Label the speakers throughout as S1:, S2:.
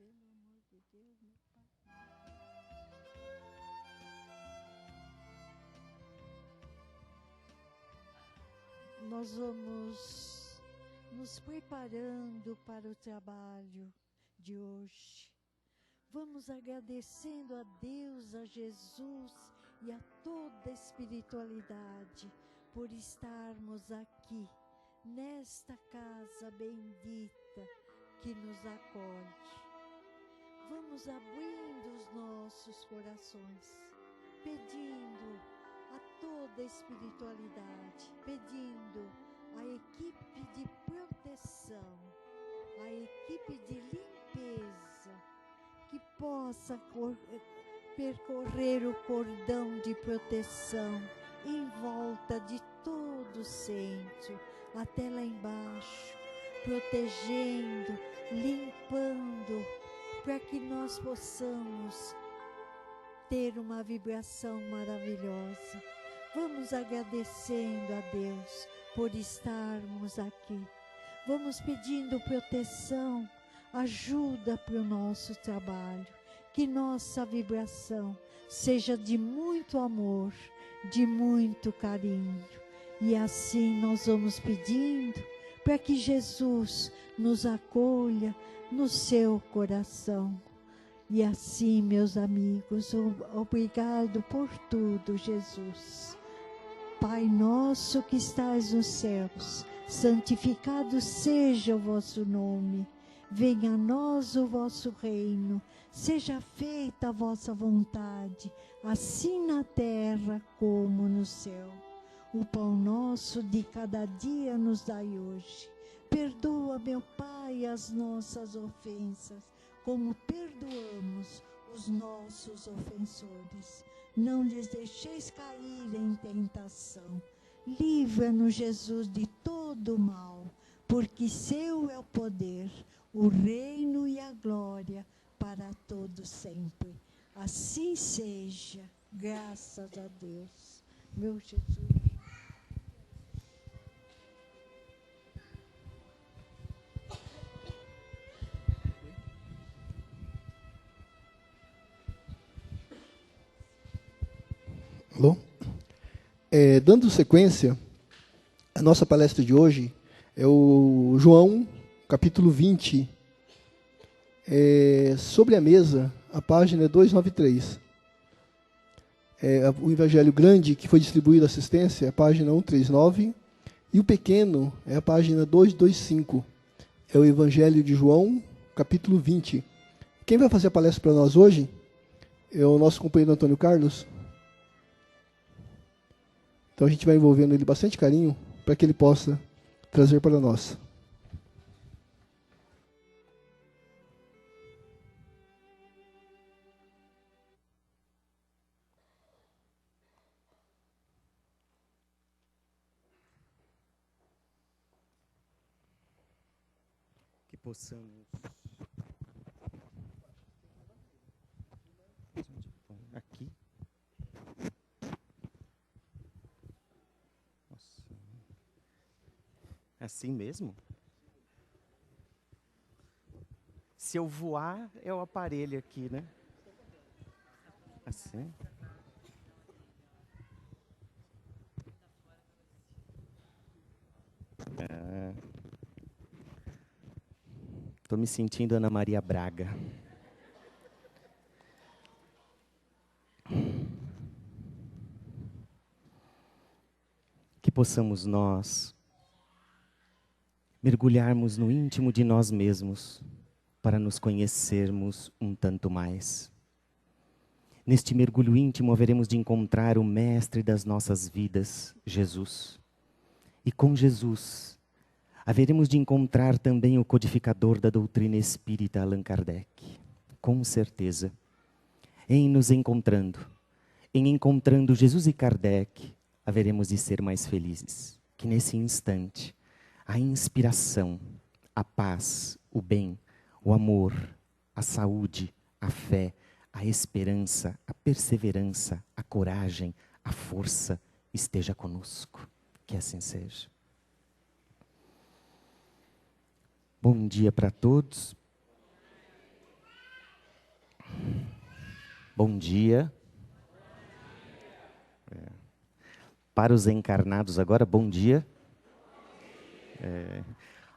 S1: Pelo amor de Deus, meu Pai. Nós vamos nos preparando para o trabalho de hoje. Vamos agradecendo a Deus, a Jesus e a toda a espiritualidade por estarmos aqui, nesta casa bendita que nos acolhe. Vamos abrindo os nossos corações, pedindo a toda a espiritualidade, pedindo a equipe de proteção, a equipe de limpeza, que possa percorrer o cordão de proteção em volta de todo o centro, até lá embaixo, protegendo, limpando, para que nós possamos ter uma vibração maravilhosa. Vamos agradecendo a Deus por estarmos aqui. Vamos pedindo proteção, ajuda para o nosso trabalho. Que nossa vibração seja de muito amor, de muito carinho. E assim nós vamos pedindo para que Jesus nos acolha no seu coração. E assim, meus amigos, obrigado por tudo, Jesus. Pai nosso que estais nos céus, santificado seja o vosso nome. Venha a nós o vosso reino, seja feita a vossa vontade, assim na terra como no céu. O pão nosso de cada dia nos dai hoje. Perdoa, meu Pai, as nossas ofensas, como perdoamos os nossos ofensores. Não lhes deixeis cair em tentação. Livra-nos, Jesus, de todo o mal, porque seu é o poder, o reino e a glória para todos sempre. Assim seja, graças a Deus. Meu Jesus.
S2: Alô? Dando sequência, a nossa palestra de hoje é o João, capítulo 20, sobre a mesa, a página 293. O Evangelho grande, que foi distribuído à assistência, é a página 139, e o pequeno é a página 225. É o Evangelho de João, capítulo 20. Quem vai fazer a palestra para nós hoje é o nosso companheiro Antônio Carlos. Então a gente vai envolvendo ele bastante carinho para que ele possa trazer para nós.
S3: Que possamos aqui. Nossa. É assim mesmo? Se eu voar, é o aparelho aqui, né? Assim. Estou me sentindo Ana Maria Braga. Que possamos nós mergulharmos no íntimo de nós mesmos para nos conhecermos um tanto mais. Neste mergulho íntimo haveremos de encontrar o mestre das nossas vidas, Jesus. E com Jesus haveremos de encontrar também o codificador da doutrina espírita, Allan Kardec. Com certeza, em nos encontrando, em encontrando Jesus e Kardec, haveremos de ser mais felizes. Que nesse instante, a inspiração, a paz, o bem, o amor, a saúde, a fé, a esperança, a perseverança, a coragem, a força esteja conosco. Que assim seja. Bom dia para todos. Bom dia. Para os encarnados agora, bom dia.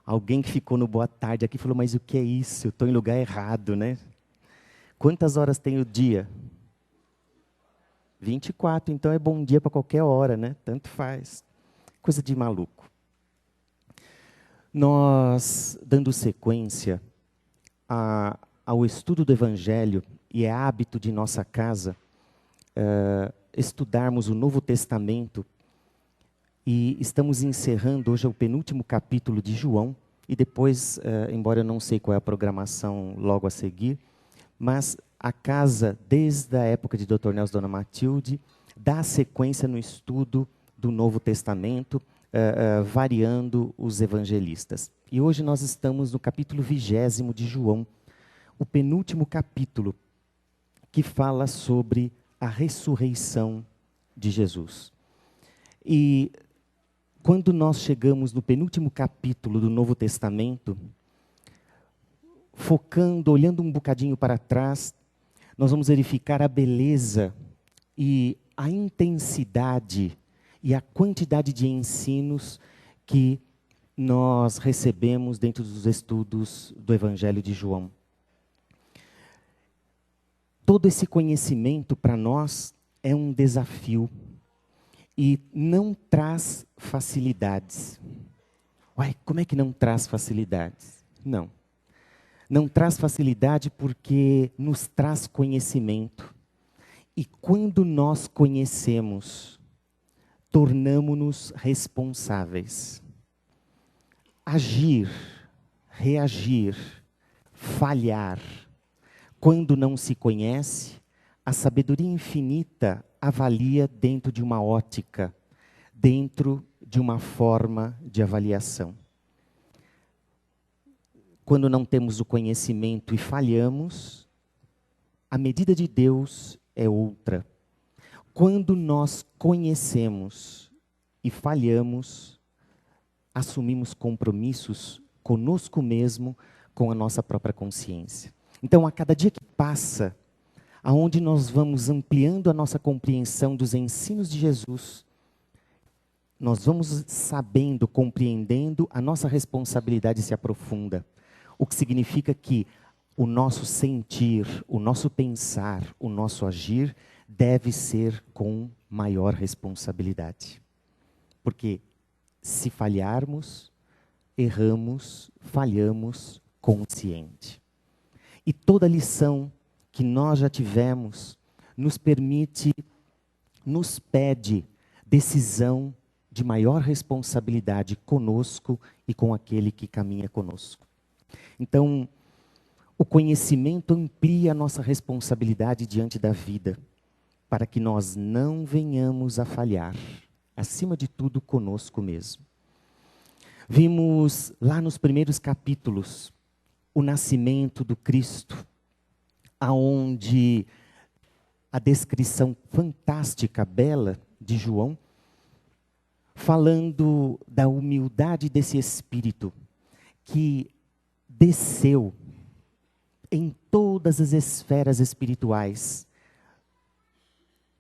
S3: Alguém que ficou no boa tarde aqui falou, mas o que é isso? Eu estou em lugar errado, né? Quantas horas tem o dia? 24, então é bom dia para qualquer hora, né? Tanto faz. Coisa de maluco. Nós, dando sequência ao estudo do Evangelho, e é hábito de nossa casa estudarmos o Novo Testamento, e estamos encerrando, hoje é o penúltimo capítulo de João, e depois, embora eu não sei qual é a programação logo a seguir, mas a casa, desde a época de Dr. Nelson e Dona Matilde, dá sequência no estudo do Novo Testamento, variando os evangelistas. E hoje nós estamos no capítulo 20 de João, o penúltimo capítulo, que fala sobre a ressurreição de Jesus. E quando nós chegamos no penúltimo capítulo do Novo Testamento, focando, olhando um bocadinho para trás, nós vamos verificar a beleza e a intensidade e a quantidade de ensinos que nós recebemos dentro dos estudos do Evangelho de João. Todo esse conhecimento para nós é um desafio e não traz facilidades. Uai, como é que não traz facilidades? Não. Não traz facilidade porque nos traz conhecimento. E quando nós conhecemos, tornamo-nos responsáveis. Agir, reagir, falhar. Quando não se conhece, a sabedoria infinita avalia dentro de uma ótica, dentro de uma forma de avaliação. Quando não temos o conhecimento e falhamos, a medida de Deus é outra. Quando nós conhecemos e falhamos, assumimos compromissos conosco mesmo, com a nossa própria consciência. Então, a cada dia que passa, aonde nós vamos ampliando a nossa compreensão dos ensinos de Jesus, nós vamos sabendo, compreendendo, a nossa responsabilidade se aprofunda. O que significa que o nosso sentir, o nosso pensar, o nosso agir deve ser com maior responsabilidade. Porque se falharmos, erramos, falhamos consciente. E toda lição que nós já tivemos nos permite, nos pede decisão de maior responsabilidade conosco e com aquele que caminha conosco. Então, o conhecimento amplia a nossa responsabilidade diante da vida, para que nós não venhamos a falhar, acima de tudo conosco mesmo. Vimos lá nos primeiros capítulos o nascimento do Cristo, aonde a descrição fantástica, bela de João, falando da humildade desse Espírito que desceu em todas as esferas espirituais,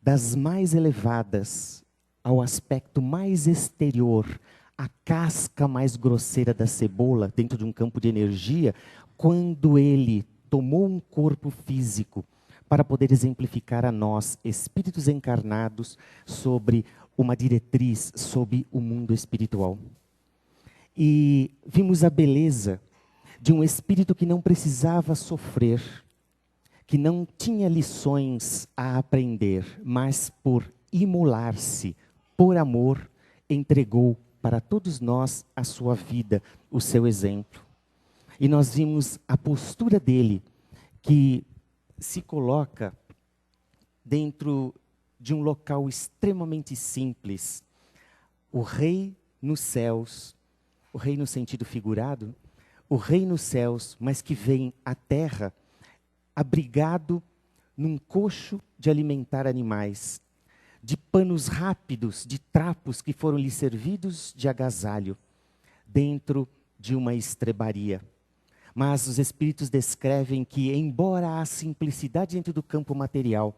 S3: das mais elevadas ao aspecto mais exterior, a casca mais grosseira da cebola, dentro de um campo de energia, quando ele tomou um corpo físico para poder exemplificar a nós, espíritos encarnados, sobre uma diretriz, sobre o mundo espiritual. E vimos a beleza de um espírito que não precisava sofrer, que não tinha lições a aprender, mas por imolar-se, por amor, entregou para todos nós a sua vida, o seu exemplo. E nós vimos a postura dele, que se coloca dentro de um local extremamente simples. O rei nos céus, o rei no sentido figurado, o rei nos céus, mas que vem à terra, abrigado num coxo de alimentar animais, de panos rápidos, de trapos que foram lhe servidos de agasalho, dentro de uma estrebaria. mas os espíritos descrevem que, embora há simplicidade dentro do campo material,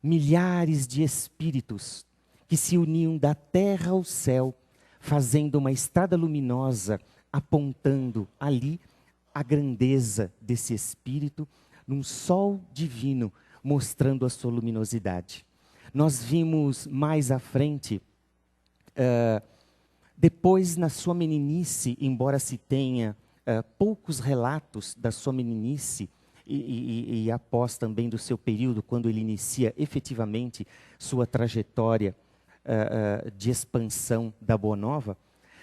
S3: milhares de espíritos que se uniam da terra ao céu, fazendo uma estrada luminosa, apontando ali a grandeza desse espírito, num sol divino, mostrando a sua luminosidade. Nós vimos mais à frente, depois na sua meninice, embora se tenha poucos relatos da sua meninice, e após também do seu período, quando ele inicia efetivamente sua trajetória de expansão da Boa Nova,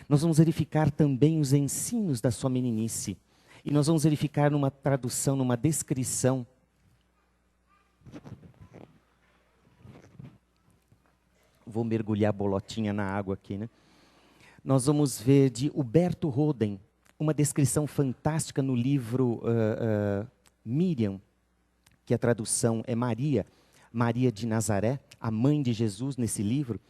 S3: nós vamos verificar também os ensinos da sua meninice. E nós vamos verificar numa tradução, numa descrição. Vou mergulhar a bolotinha na água aqui, né? Nós vamos ver de Huberto Roden, uma descrição fantástica no livro Miriam, que a tradução é Maria, Maria de Nazaré, a mãe de Jesus nesse livro,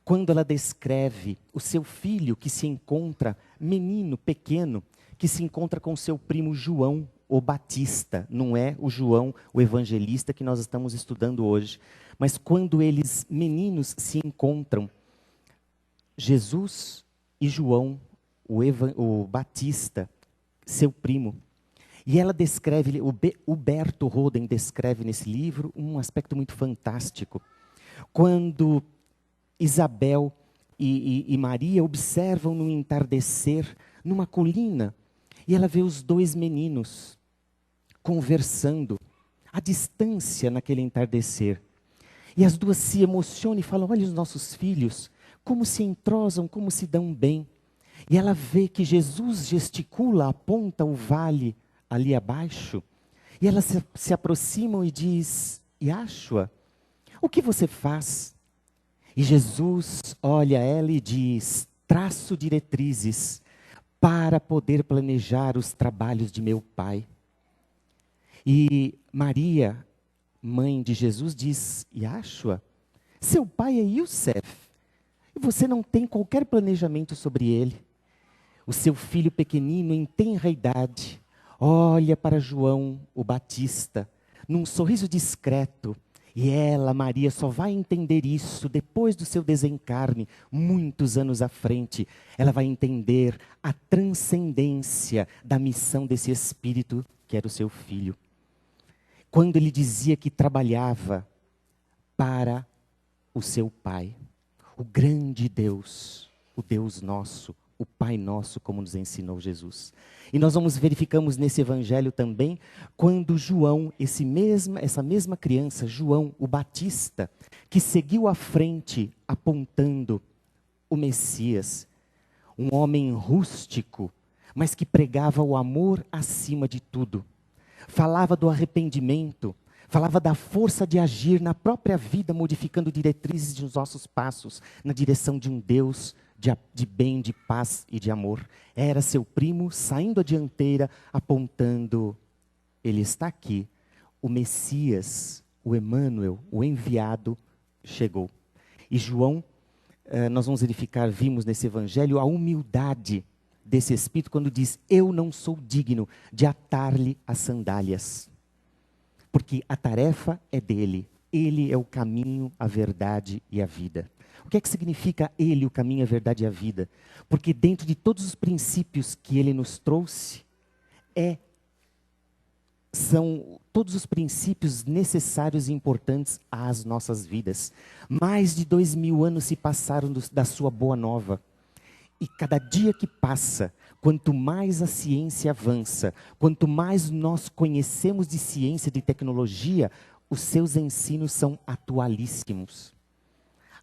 S3: quando ela descreve o seu filho que se encontra, menino, pequeno, que se encontra com seu primo João, o Batista. Não é o João, o evangelista que nós estamos estudando hoje. Mas quando eles, meninos, se encontram, Jesus e João, o Batista, seu primo. E ela descreve, Huberto Roden descreve nesse livro um aspecto muito fantástico. Quando Isabel e Maria observam no entardecer, numa colina, e ela vê os dois meninos conversando à distância naquele entardecer. E as duas se emocionam e falam, olha os nossos filhos, como se entrosam, como se dão bem. E ela vê que Jesus gesticula, aponta o vale ali abaixo, e elas se aproximam e diz, Yashua, o que você faz? E Jesus olha ela e diz, traço diretrizes para poder planejar os trabalhos de meu Pai. E Maria, mãe de Jesus, diz, Yashua, seu pai é Yosef, e você não tem qualquer planejamento sobre ele. O seu filho pequenino, em tenra idade, olha para João, o Batista, num sorriso discreto, e ela, Maria, só vai entender isso depois do seu desencarne, muitos anos à frente. Ela vai entender a transcendência da missão desse espírito, que era o seu filho. Quando ele dizia que trabalhava para o seu Pai, o grande Deus, o Deus nosso, o Pai Nosso, como nos ensinou Jesus. E nós verificamos nesse evangelho também, quando João, essa mesma criança, João, o Batista, que seguiu à frente, apontando o Messias, um homem rústico, mas que pregava o amor acima de tudo. Falava do arrependimento, falava da força de agir na própria vida, modificando diretrizes dos nossos passos, na direção de um Deus de bem, de paz e de amor. Era seu primo saindo à dianteira, apontando, ele está aqui, o Messias, o Emmanuel, o enviado, chegou. E João, nós vamos verificar, vimos nesse evangelho, a humildade desse Espírito, quando diz, eu não sou digno de atar-lhe as sandálias. Porque a tarefa é dele, ele é o caminho, a verdade e a vida. O que é que significa ele, o caminho, a verdade e a vida? Porque dentro de todos os princípios que ele nos trouxe, são todos os princípios necessários e importantes às nossas vidas. Mais de 2000 anos se passaram da sua boa nova. E cada dia que passa, quanto mais a ciência avança, quanto mais nós conhecemos de ciência, de tecnologia, os seus ensinos são atualíssimos.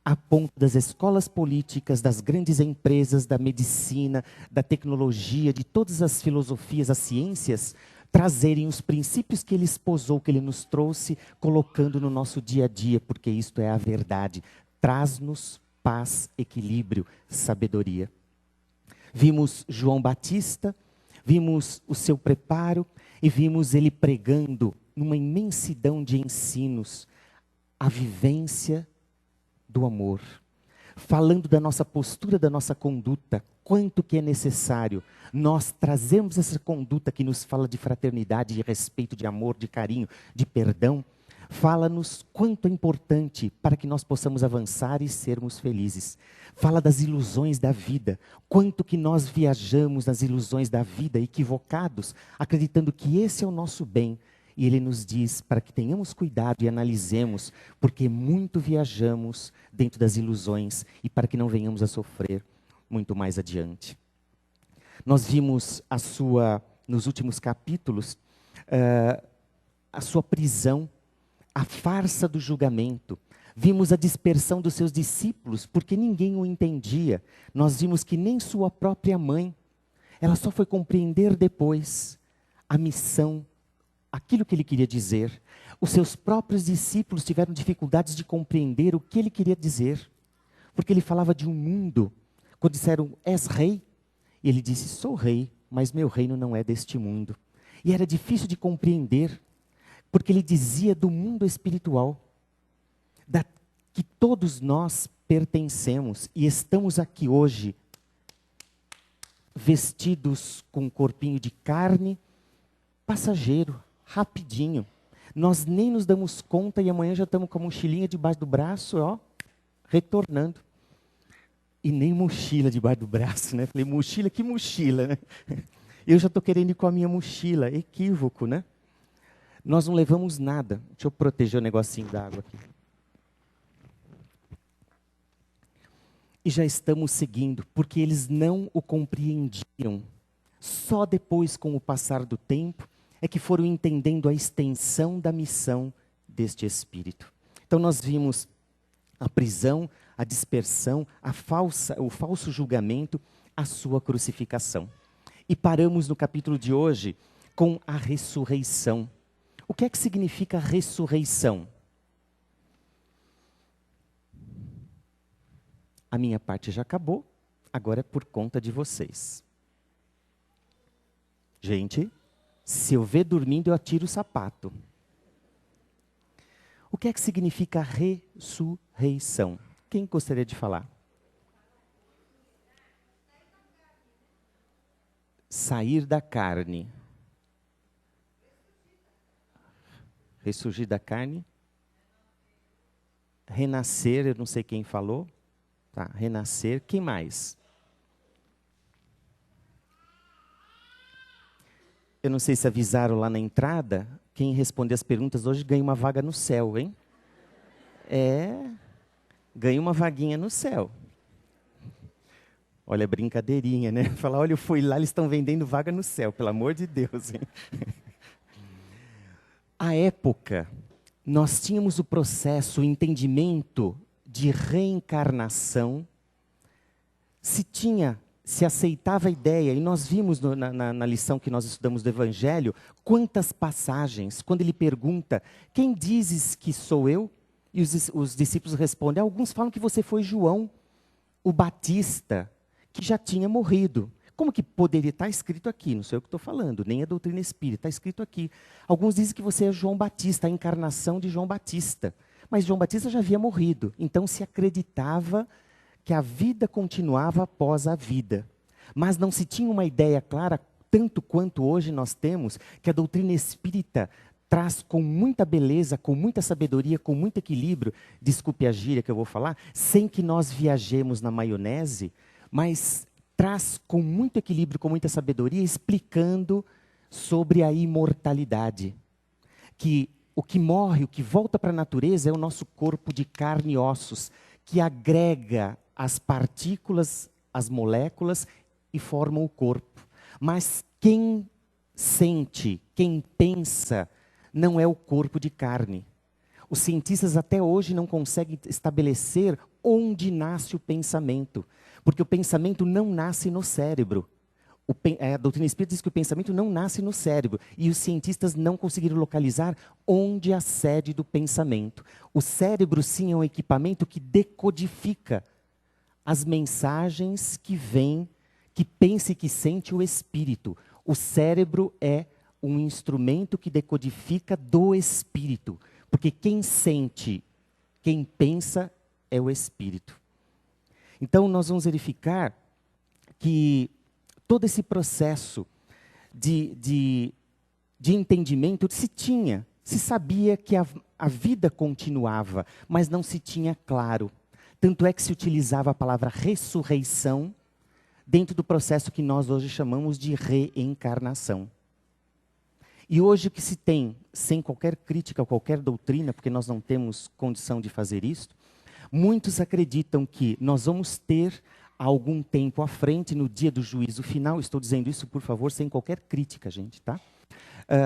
S3: A ponto das escolas políticas, das grandes empresas, da medicina, da tecnologia, de todas as filosofias, as ciências, trazerem os princípios que ele esposou, que ele nos trouxe, colocando no nosso dia a dia, porque isto é a verdade. Traz-nos paz, equilíbrio, sabedoria. Vimos João Batista, vimos o seu preparo e vimos ele pregando numa imensidão de ensinos a vivência do amor, falando da nossa postura, da nossa conduta, quanto que é necessário nós trazermos essa conduta que nos fala de fraternidade, de respeito, de amor, de carinho, de perdão. Fala-nos quanto é importante para que nós possamos avançar e sermos felizes. Fala das ilusões da vida, quanto que nós viajamos nas ilusões da vida, equivocados, acreditando que esse é o nosso bem. E ele nos diz para que tenhamos cuidado e analisemos, porque muito viajamos dentro das ilusões e para que não venhamos a sofrer muito mais adiante. Nós vimos nos últimos capítulos, a sua prisão, a farsa do julgamento. Vimos a dispersão dos seus discípulos, porque ninguém o entendia. Nós vimos que nem sua própria mãe, ela só foi compreender depois a missão, aquilo que ele queria dizer. Os seus próprios discípulos tiveram dificuldades de compreender o que ele queria dizer, porque ele falava de um mundo. Quando disseram, és rei? E ele disse, sou rei, mas meu reino não é deste mundo. E era difícil de compreender, porque ele dizia do mundo espiritual, que todos nós pertencemos e estamos aqui hoje, vestidos com um corpinho de carne, passageiro, rapidinho. Nós nem nos damos conta e amanhã já estamos com a mochilinha debaixo do braço, ó, retornando. E nem mochila debaixo do braço, né? Falei, mochila, que mochila, né? Eu já estou querendo ir com a minha mochila, equívoco, né? Nós não levamos nada. Deixa eu proteger o negocinho da água aqui. E já estamos seguindo, porque eles não o compreendiam. Só depois, com o passar do tempo, é que foram entendendo a extensão da missão deste Espírito. Então nós vimos a prisão, a dispersão, o falso julgamento, a sua crucificação. E paramos no capítulo de hoje com a ressurreição. O que é que significa ressurreição? A minha parte já acabou, agora é por conta de vocês. Gente, se eu ver dormindo, eu atiro o sapato. O que é que significa ressurreição? Quem gostaria de falar? Sair da carne. Ressurgir da carne. Renascer, eu não sei quem falou. Tá, renascer. Quem mais? Eu não sei se avisaram lá na entrada. Quem responder as perguntas hoje ganha uma vaga no céu, hein? Ganha uma vaguinha no céu. Olha, brincadeirinha, né? Falar, olha, eu fui lá, eles estão vendendo vaga no céu, pelo amor de Deus, hein? À época, nós tínhamos o processo, o entendimento de reencarnação. Se aceitava a ideia, e nós vimos na lição que nós estudamos do Evangelho, quantas passagens, quando ele pergunta, quem dizes que sou eu? E os discípulos respondem, alguns falam que você foi João, o Batista, que já tinha morrido. Como que poderia estar escrito aqui? Não sei o que estou falando, nem a doutrina espírita, está escrito aqui. Alguns dizem que você é João Batista, a encarnação de João Batista. Mas João Batista já havia morrido, então se acreditava que a vida continuava após a vida. Mas não se tinha uma ideia clara, tanto quanto hoje nós temos, que a doutrina espírita traz com muita beleza, com muita sabedoria, com muito equilíbrio, desculpe a gíria que eu vou falar, sem que nós viajemos na maionese, mas traz com muito equilíbrio, com muita sabedoria, explicando sobre a imortalidade. Que o que morre, o que volta para a natureza é o nosso corpo de carne e ossos, que agrega as partículas, as moléculas e formam o corpo. Mas quem sente, quem pensa, não é o corpo de carne. Os cientistas até hoje não conseguem estabelecer onde nasce o pensamento, porque o pensamento não nasce no cérebro. A doutrina espírita diz que o pensamento não nasce no cérebro, e os cientistas não conseguiram localizar onde é a sede do pensamento. O cérebro, sim, é um equipamento que decodifica as mensagens que vêm, que pensa e que sente o espírito. O cérebro é um instrumento que decodifica do espírito, porque quem sente, quem pensa é o espírito. Então nós vamos verificar que todo esse processo de entendimento se sabia que a vida continuava, mas não se tinha claro. Tanto é que se utilizava a palavra ressurreição dentro do processo que nós hoje chamamos de reencarnação. E hoje o que se tem, sem qualquer crítica a qualquer doutrina, porque nós não temos condição de fazer isso, muitos acreditam que nós vamos ter algum tempo à frente, no dia do juízo final, estou dizendo isso, por favor, sem qualquer crítica, gente, tá?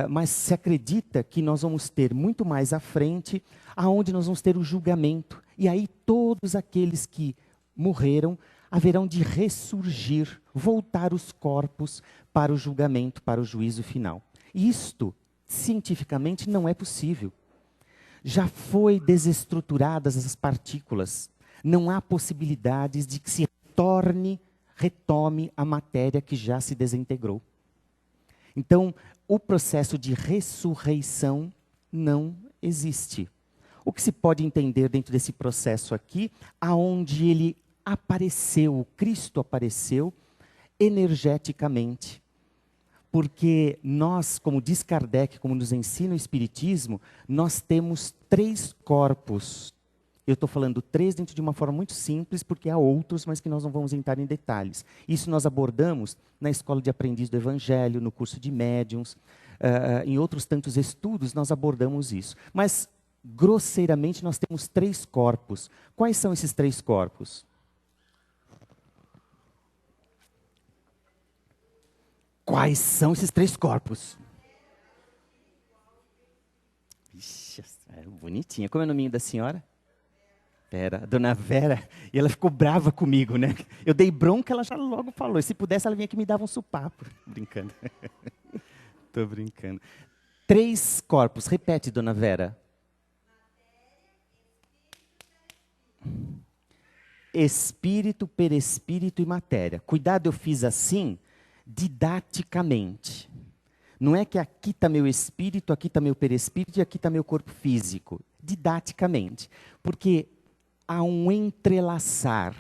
S3: Mas se acredita que nós vamos ter muito mais à frente, aonde nós vamos ter o julgamento. E aí todos aqueles que morreram haverão de ressurgir, voltar os corpos para o julgamento, para o juízo final. Isto, cientificamente, não é possível. Já foi desestruturadas as partículas. Não há possibilidades de que se retome a matéria que já se desintegrou. Então, o processo de ressurreição não existe. O que se pode entender dentro desse processo aqui, aonde ele apareceu, o Cristo apareceu energeticamente. Porque nós, como diz Kardec, como nos ensina o Espiritismo, nós temos 3 corpos. Eu estou falando 3 dentro de uma forma muito simples, porque há outros, mas que nós não vamos entrar em detalhes. Isso nós abordamos na Escola de Aprendiz do Evangelho, no curso de médiuns, em outros tantos estudos nós abordamos isso. Mas, grosseiramente, nós temos 3 corpos. Quais são esses 3 corpos? Quais são esses 3 corpos? Ixi, é bonitinha. Como é o nome da senhora? Vera, Dona Vera. E ela ficou brava comigo, né? Eu dei bronca, ela já logo falou. E se pudesse, ela vinha aqui e me dava um supapo. Brincando. Estou brincando. 3 corpos. Repete, Dona Vera. Espírito, perispírito e matéria. Cuidado, eu fiz assim, didaticamente. Não é que aqui está meu espírito, aqui está meu perispírito e aqui está meu corpo físico. Didaticamente. Porque há um entrelaçar.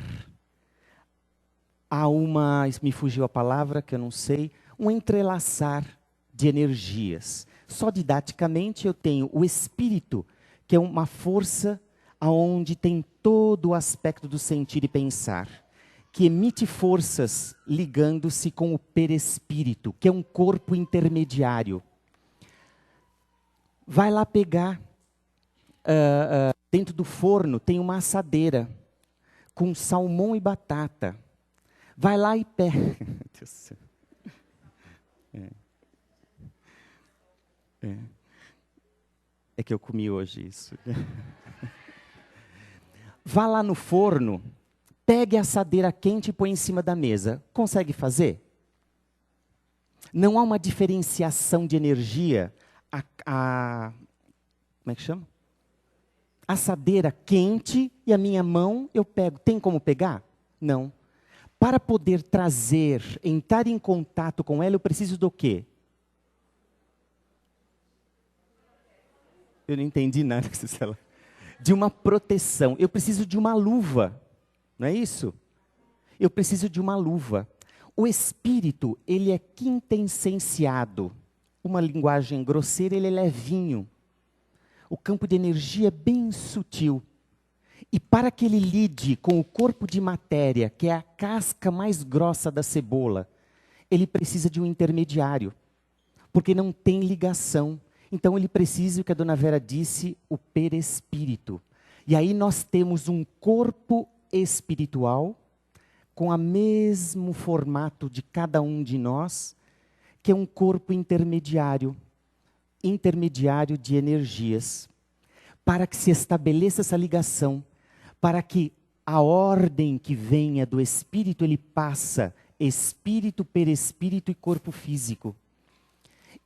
S3: Há uma, me fugiu a palavra que eu não sei, um entrelaçar de energias. Só didaticamente eu tenho o espírito, que é uma força aonde tem todo o aspecto do sentir e pensar, que emite forças ligando-se com o perispírito, que é um corpo intermediário. Vai lá pegar, dentro do forno tem uma assadeira, com salmão e batata. Vai lá e pega. É que eu comi hoje isso. Vá lá no forno, pegue a assadeira quente e põe em cima da mesa. Consegue fazer? Não há uma diferenciação de energia. Como é que chama? Assadeira quente e a minha mão eu pego. Tem como pegar? Não. Para poder trazer, entrar em contato com ela, eu preciso do quê? Eu não entendi nada. De uma proteção. Eu preciso de uma luva. Não é isso? Eu preciso de uma luva. O espírito, ele é quintessenciado. Uma linguagem grosseira, ele é levinho. O campo de energia é bem sutil. E para que ele lide com o corpo de matéria, que é a casca mais grossa da cebola, ele precisa de um intermediário. Porque não tem ligação. Então ele precisa, o que a Dona Vera disse, o perispírito. E aí nós temos um corpo espiritual, com o mesmo formato de cada um de nós, que é um corpo intermediário de energias, para que se estabeleça essa ligação, para que a ordem que venha do espírito, ele passa espírito, perispírito e corpo físico.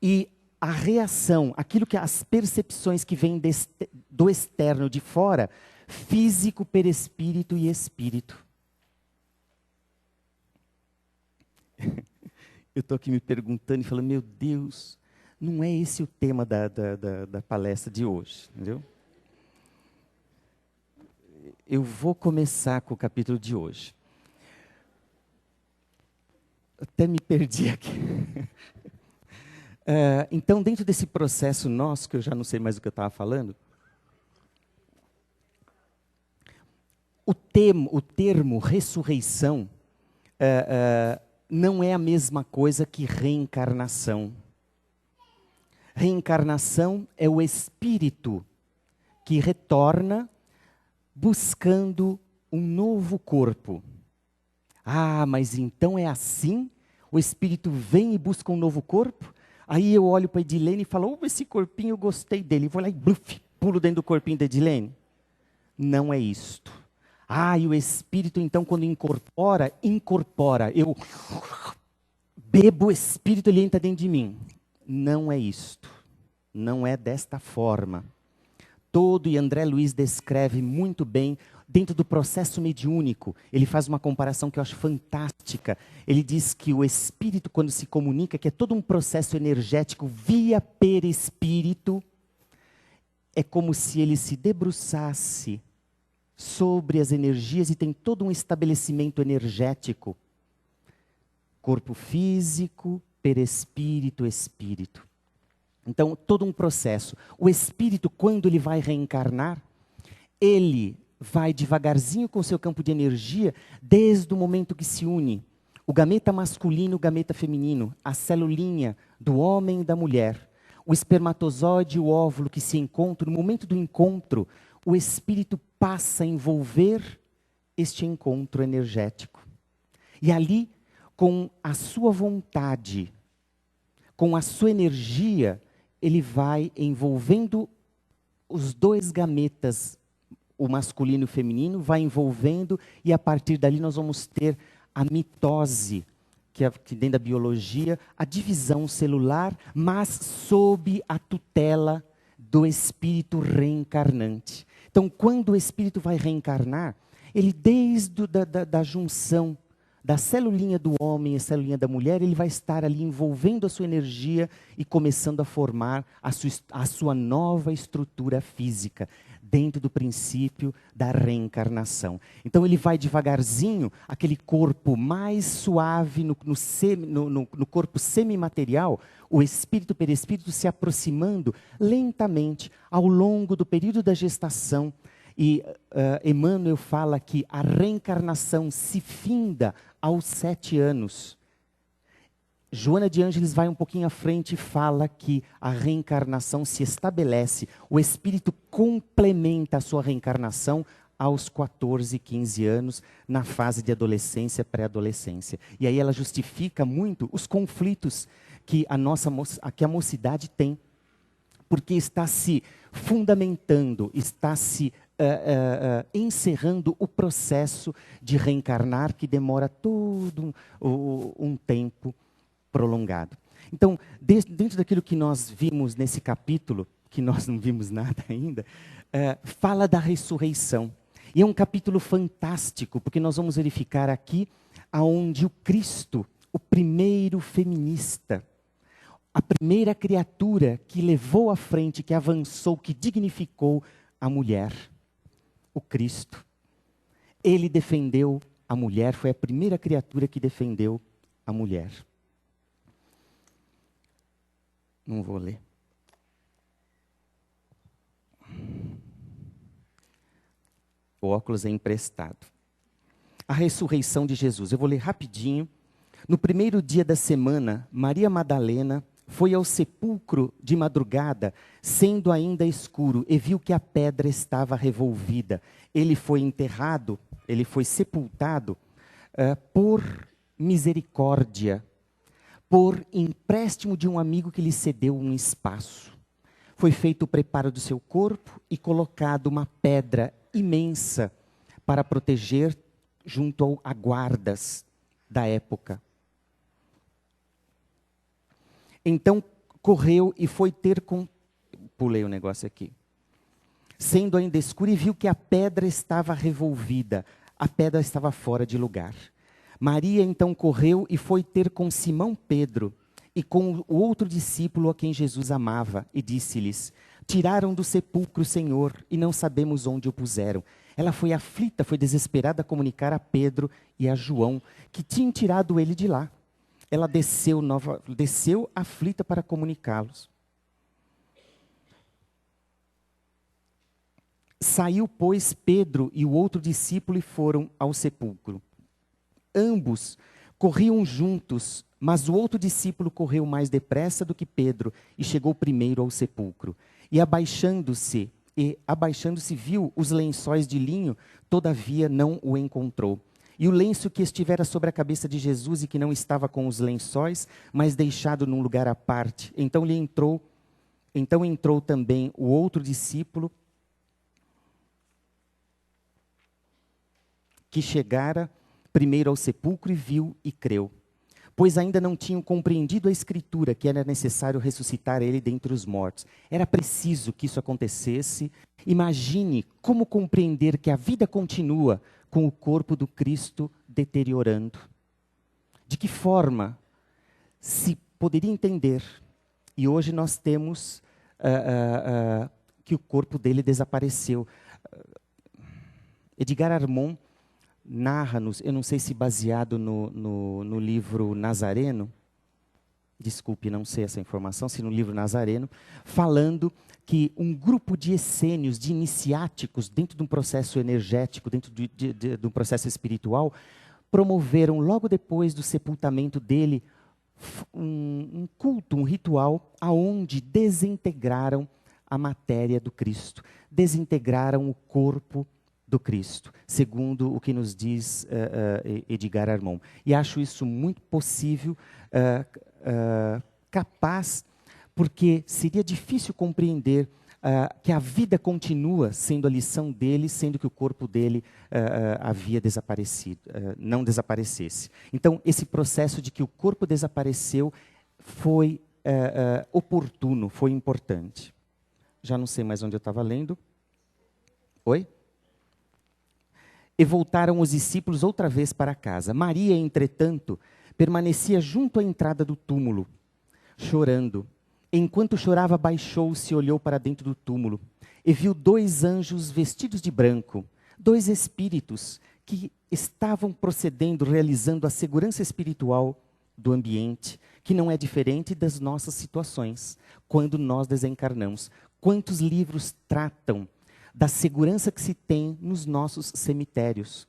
S3: E a reação, aquilo que as percepções que vêm do externo, de fora, físico, perispírito e espírito. Eu estou aqui me perguntando e falando, meu Deus, não é esse o tema da palestra de hoje, entendeu? Eu vou começar com o capítulo de hoje. Até me perdi aqui. Então, dentro desse processo nosso, que eu já não sei mais o que eu estava falando, o termo ressurreição não é a mesma coisa que reencarnação. Reencarnação é o espírito que retorna buscando um novo corpo. Ah, mas então é assim? O espírito vem e busca um novo corpo? Aí eu olho para a Edilene e falo, esse corpinho eu gostei dele. Vou lá e bluf, pulo dentro do corpinho da Edilene. Não é isto. Ah, e o espírito então quando incorpora. Eu bebo o espírito, ele entra dentro de mim. Não é isto. Não é desta forma. E André Luiz descreve muito bem, dentro do processo mediúnico, ele faz uma comparação que eu acho fantástica. Ele diz que o espírito, quando se comunica, que é todo um processo energético via perispírito, é como se ele se debruçasse sobre as energias e tem todo um estabelecimento energético. Corpo físico, perispírito, espírito. Então, todo um processo. O espírito, quando ele vai reencarnar, ele vai devagarzinho com o seu campo de energia, desde o momento que se une o gameta masculino e o gameta feminino, a celulinha do homem e da mulher, o espermatozoide e o óvulo que se encontram. No momento do encontro, o espírito passa a envolver este encontro energético. E ali, com a sua vontade, com a sua energia, ele vai envolvendo os dois gametas, o masculino e o feminino, vai envolvendo, e a partir dali nós vamos ter a mitose, que dentro da biologia, a divisão celular, mas sob a tutela do espírito reencarnante. Então, quando o espírito vai reencarnar, ele desde da junção da celulinha do homem e a celulinha da mulher, ele vai estar ali envolvendo a sua energia e começando a formar a sua nova estrutura física, dentro do princípio da reencarnação. Então ele vai devagarzinho, aquele corpo mais suave, no corpo semimaterial, o espírito perispírito se aproximando lentamente ao longo do período da gestação. E Emmanuel fala que a reencarnação se finda aos 7 anos. Joana de Ângeles vai um pouquinho à frente e fala que a reencarnação se estabelece, o espírito complementa a sua reencarnação aos 14, 15 anos, na fase de adolescência, pré-adolescência. E aí ela justifica muito os conflitos que a mocidade tem, porque está se fundamentando, está se encerrando o processo de reencarnar, que demora todo um tempo prolongado. Então, dentro daquilo que nós vimos nesse capítulo, que nós não vimos nada ainda, fala da ressurreição. E é um capítulo fantástico, porque nós vamos verificar aqui aonde o Cristo, o primeiro feminista, a primeira criatura que levou à frente, que avançou, que dignificou a mulher, o Cristo. Ele defendeu a mulher, foi a primeira criatura que defendeu a mulher. Não vou ler. O óculos é emprestado. A ressurreição de Jesus. Eu vou ler rapidinho. No primeiro dia da semana, Maria Madalena foi ao sepulcro de madrugada, sendo ainda escuro, e viu que a pedra estava revolvida. Ele foi enterrado, ele foi sepultado por misericórdia, por empréstimo de um amigo que lhe cedeu um espaço. Foi feito o preparo do seu corpo e colocado uma pedra imensa para proteger junto a guardas da época. Então correu e foi ter com... Pulei o negócio aqui. Sendo ainda escuro, e viu que a pedra estava revolvida. A pedra estava fora de lugar. Maria então correu e foi ter com Simão Pedro e com o outro discípulo a quem Jesus amava, e disse-lhes: tiraram do sepulcro o Senhor e não sabemos onde o puseram. Ela foi aflita, foi desesperada a comunicar a Pedro e a João que tinham tirado ele de lá. ela desceu aflita para comunicá-los. Saiu, pois, Pedro e o outro discípulo e foram ao sepulcro. Ambos corriam juntos, mas o outro discípulo correu mais depressa do que Pedro e chegou primeiro ao sepulcro. E abaixando-se, viu os lençóis de linho, todavia não o encontrou. E o lenço que estivera sobre a cabeça de Jesus e que não estava com os lençóis, mas deixado num lugar à parte. Então entrou também o outro discípulo, que chegara primeiro ao sepulcro e viu e creu. Pois ainda não tinham compreendido a Escritura, que era necessário ressuscitar ele dentre os mortos. Era preciso que isso acontecesse. Imagine como compreender que a vida continua com o corpo do Cristo deteriorando. De que forma se poderia entender? E hoje nós temos que o corpo dele desapareceu. Edgar Armond narra-nos, eu não sei se baseado no livro Nazareno, desculpe, não sei essa informação, se no livro Nazareno, falando que um grupo de essênios, de iniciáticos, dentro de um processo energético, dentro de um processo espiritual, promoveram, logo depois do sepultamento dele, um culto, um ritual, aonde desintegraram a matéria do Cristo, desintegraram o corpo do Cristo, segundo o que nos diz Edgar Armond. E acho isso muito possível, capaz, porque seria difícil compreender que a vida continua sendo a lição dele, sendo que o corpo dele havia desaparecido, não desaparecesse. Então, esse processo de que o corpo desapareceu foi oportuno, foi importante. Já não sei mais onde eu estava lendo. Oi? E voltaram os discípulos outra vez para casa. Maria, entretanto, permanecia junto à entrada do túmulo, chorando. Enquanto chorava, baixou-se e olhou para dentro do túmulo, e viu 2 anjos vestidos de branco, 2 espíritos que estavam procedendo, realizando a segurança espiritual do ambiente, que não é diferente das nossas situações, quando nós desencarnamos. Quantos livros tratam da segurança que se tem nos nossos cemitérios?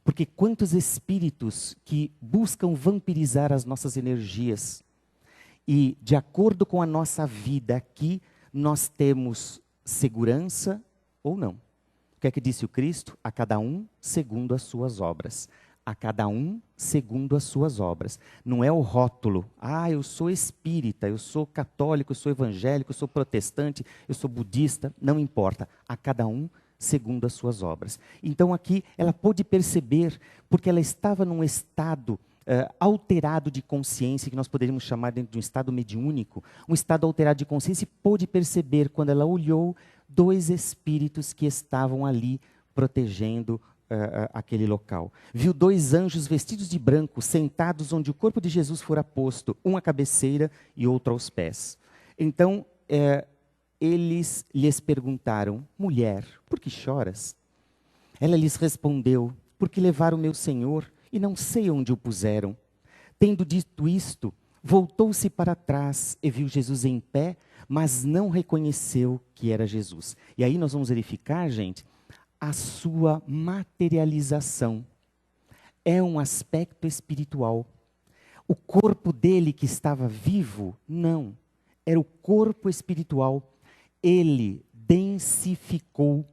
S3: Porque quantos espíritos que buscam vampirizar as nossas energias. E, de acordo com a nossa vida aqui, nós temos segurança ou não. O que é que disse o Cristo? A cada um segundo as suas obras. A cada um segundo as suas obras. Não é o rótulo. Ah, eu sou espírita, eu sou católico, eu sou evangélico, eu sou protestante, eu sou budista. Não importa. A cada um segundo as suas obras. Então aqui ela pôde perceber, porque ela estava num estado alterado de consciência, que nós poderíamos chamar dentro de um estado mediúnico, um estado alterado de consciência, e pôde perceber, quando ela olhou, 2 espíritos que estavam ali protegendo aquele local. Viu 2 anjos vestidos de branco, sentados onde o corpo de Jesus fora posto, um à cabeceira e outro aos pés. Então, eles lhes perguntaram: mulher, por que choras? Ela lhes respondeu: porque levaram meu Senhor e não sei onde o puseram. Tendo dito isto, voltou-se para trás e viu Jesus em pé, mas não reconheceu que era Jesus. E aí nós vamos verificar, gente, a sua materialização. É um aspecto espiritual. O corpo dele que estava vivo, não. Era o corpo espiritual. Ele densificou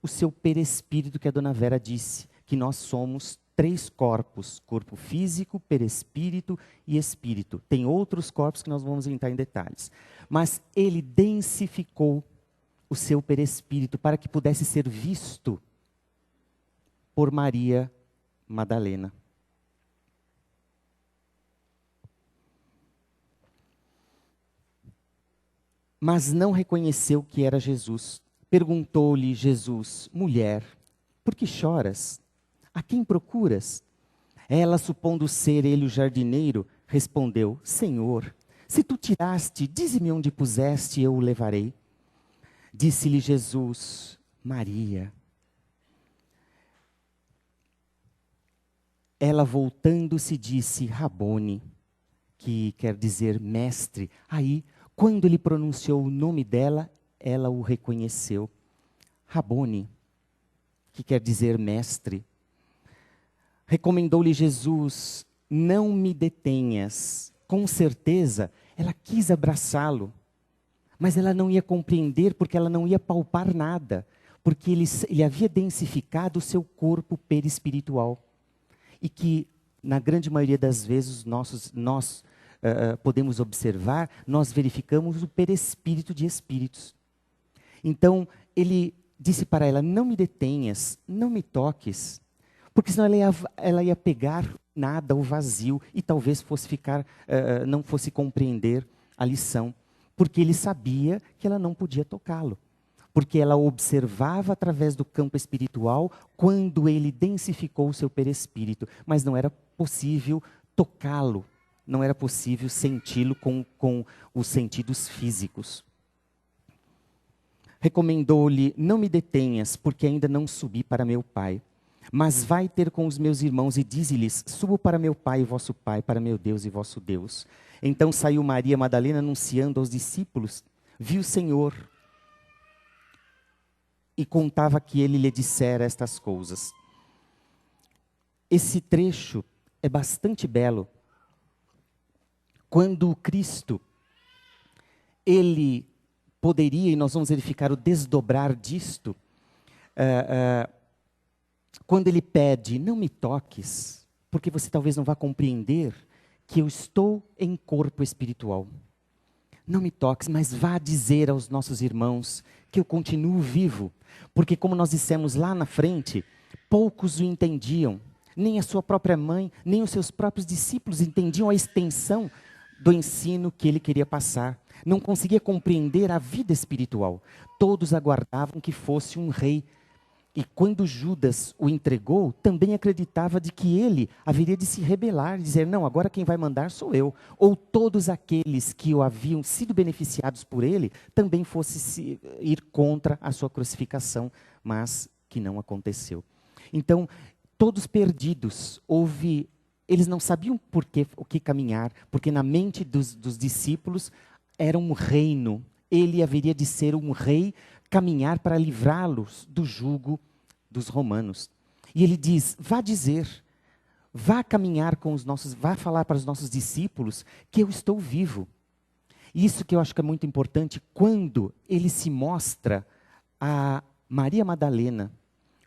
S3: o seu perispírito, que a dona Vera disse, que nós somos 3 corpos: corpo físico, perispírito e espírito. Tem outros corpos que nós vamos entrar em detalhes. Mas ele densificou o seu perispírito para que pudesse ser visto por Maria Madalena. Mas não reconheceu que era Jesus. Perguntou-lhe Jesus: mulher, por que choras? A quem procuras? Ela, supondo ser ele o jardineiro, respondeu: Senhor, se tu tiraste, dize-me onde puseste e eu o levarei. Disse-lhe Jesus: Maria. Ela, voltando-se, disse: Rabone, que quer dizer mestre. Aí, quando ele pronunciou o nome dela, ela o reconheceu. Rabone, que quer dizer mestre. Recomendou-lhe Jesus: não me detenhas. Com certeza, ela quis abraçá-lo, mas ela não ia compreender porque ela não ia palpar nada, porque ele havia densificado o seu corpo perispiritual. E que, na grande maioria das vezes, nós podemos observar, nós verificamos o perispírito de espíritos. Então, ele disse para ela: não me detenhas, não me toques, porque senão ela ia pegar nada, o vazio, e talvez não fosse compreender a lição, porque ele sabia que ela não podia tocá-lo, porque ela observava através do campo espiritual quando ele densificou o seu perispírito, mas não era possível tocá-lo, não era possível senti-lo com os sentidos físicos. Recomendou-lhe: não me detenhas, porque ainda não subi para meu Pai. Mas vai ter com os meus irmãos e dize-lhes: subo para meu Pai e vosso Pai, para meu Deus e vosso Deus. Então saiu Maria Madalena anunciando aos discípulos, viu o Senhor e contava que ele lhe dissera estas coisas. Esse trecho é bastante belo. Quando o Cristo, ele poderia, e nós vamos verificar o desdobrar disto, quando ele pede: não me toques, porque você talvez não vá compreender que eu estou em corpo espiritual. Não me toques, mas vá dizer aos nossos irmãos que eu continuo vivo. Porque, como nós dissemos lá na frente, poucos o entendiam. Nem a sua própria mãe, nem os seus próprios discípulos entendiam a extensão do ensino que ele queria passar. Não conseguia compreender a vida espiritual. Todos aguardavam que fosse um rei. E quando Judas o entregou, também acreditava de que ele haveria de se rebelar, dizer: não, agora quem vai mandar sou eu. Ou todos aqueles que o haviam sido beneficiados por ele, também fosse ir contra a sua crucificação, mas que não aconteceu. Então, todos perdidos, eles não sabiam o que caminhar, porque na mente dos discípulos era um reino. Ele haveria de ser um rei, caminhar para livrá-los do jugo dos romanos. E ele diz: vá dizer, vá caminhar vá falar para os nossos discípulos que eu estou vivo. Isso que eu acho que é muito importante, quando ele se mostra a Maria Madalena,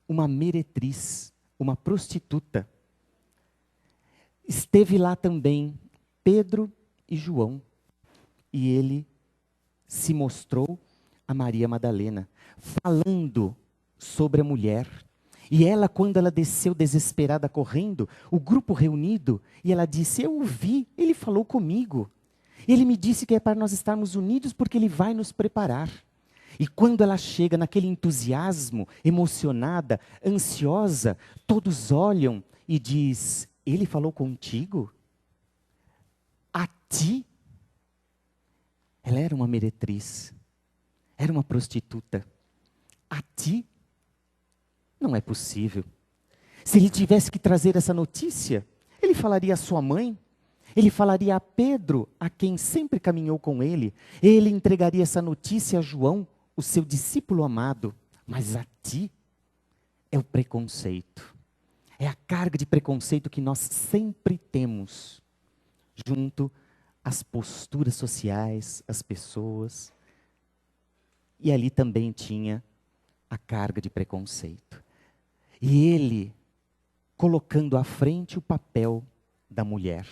S3: uma meretriz, uma prostituta. Esteve lá também Pedro e João, e ele se mostrou a Maria Madalena, falando sobre a mulher. E ela, quando ela desceu desesperada correndo, o grupo reunido, e ela disse: eu o vi, ele falou comigo. Ele me disse que é para nós estarmos unidos porque ele vai nos preparar. E quando ela chega naquele entusiasmo, emocionada, ansiosa, todos olham e diz: ele falou contigo? A ti? Ela era uma meretriz. Era uma prostituta. A ti? Não é possível. Se ele tivesse que trazer essa notícia, ele falaria à sua mãe, ele falaria a Pedro, a quem sempre caminhou com ele, ele entregaria essa notícia a João, o seu discípulo amado. Mas a ti? É o preconceito. É a carga de preconceito que nós sempre temos junto às posturas sociais, às pessoas. E ali também tinha a carga de preconceito. E ele colocando à frente o papel da mulher,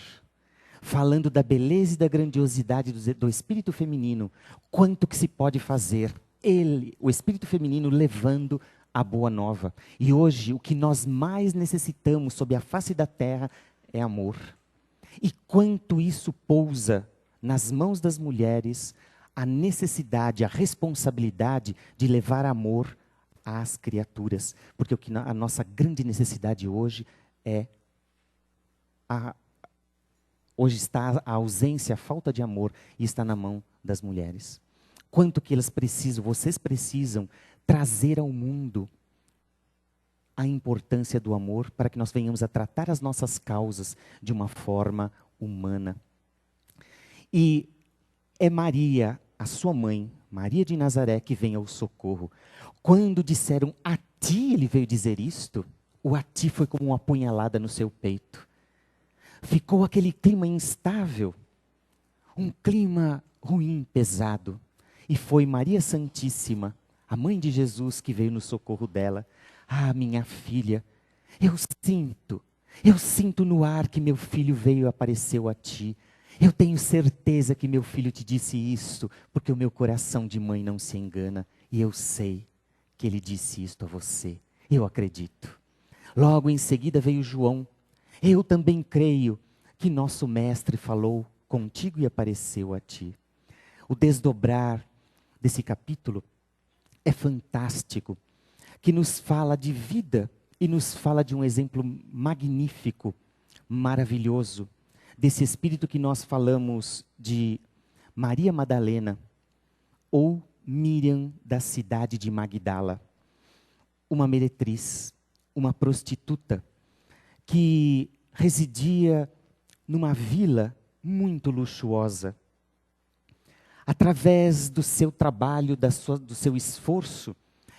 S3: falando da beleza e da grandiosidade do espírito feminino, quanto que se pode fazer. Ele, o espírito feminino, levando a boa nova. E hoje o que nós mais necessitamos sobre a face da terra é amor. E quanto isso pousa nas mãos das mulheres, a necessidade, a responsabilidade de levar amor às criaturas. Porque a nossa grande necessidade hoje hoje está a ausência, a falta de amor, e está na mão das mulheres. Quanto que elas precisam, vocês precisam trazer ao mundo a importância do amor para que nós venhamos a tratar as nossas causas de uma forma humana. E é Maria, a sua mãe, Maria de Nazaré, que vem ao socorro. Quando disseram, a ti ele veio dizer isto, o a ti foi como uma apunhalada no seu peito. Ficou aquele clima instável, um clima ruim, pesado. E foi Maria Santíssima, a mãe de Jesus, que veio no socorro dela. Ah, minha filha, eu sinto no ar que meu filho veio e apareceu a ti. Eu tenho certeza que meu filho te disse isso, porque o meu coração de mãe não se engana. E eu sei que ele disse isto a você. Eu acredito. Logo em seguida veio João. Eu também creio que nosso mestre falou contigo e apareceu a ti. O desdobrar desse capítulo é fantástico, que nos fala de vida e nos fala de um exemplo magnífico, maravilhoso, desse espírito que nós falamos de Maria Madalena ou Miriam da cidade de Magdala, uma meretriz, uma prostituta que residia numa vila muito luxuosa. Através do seu trabalho, do seu esforço,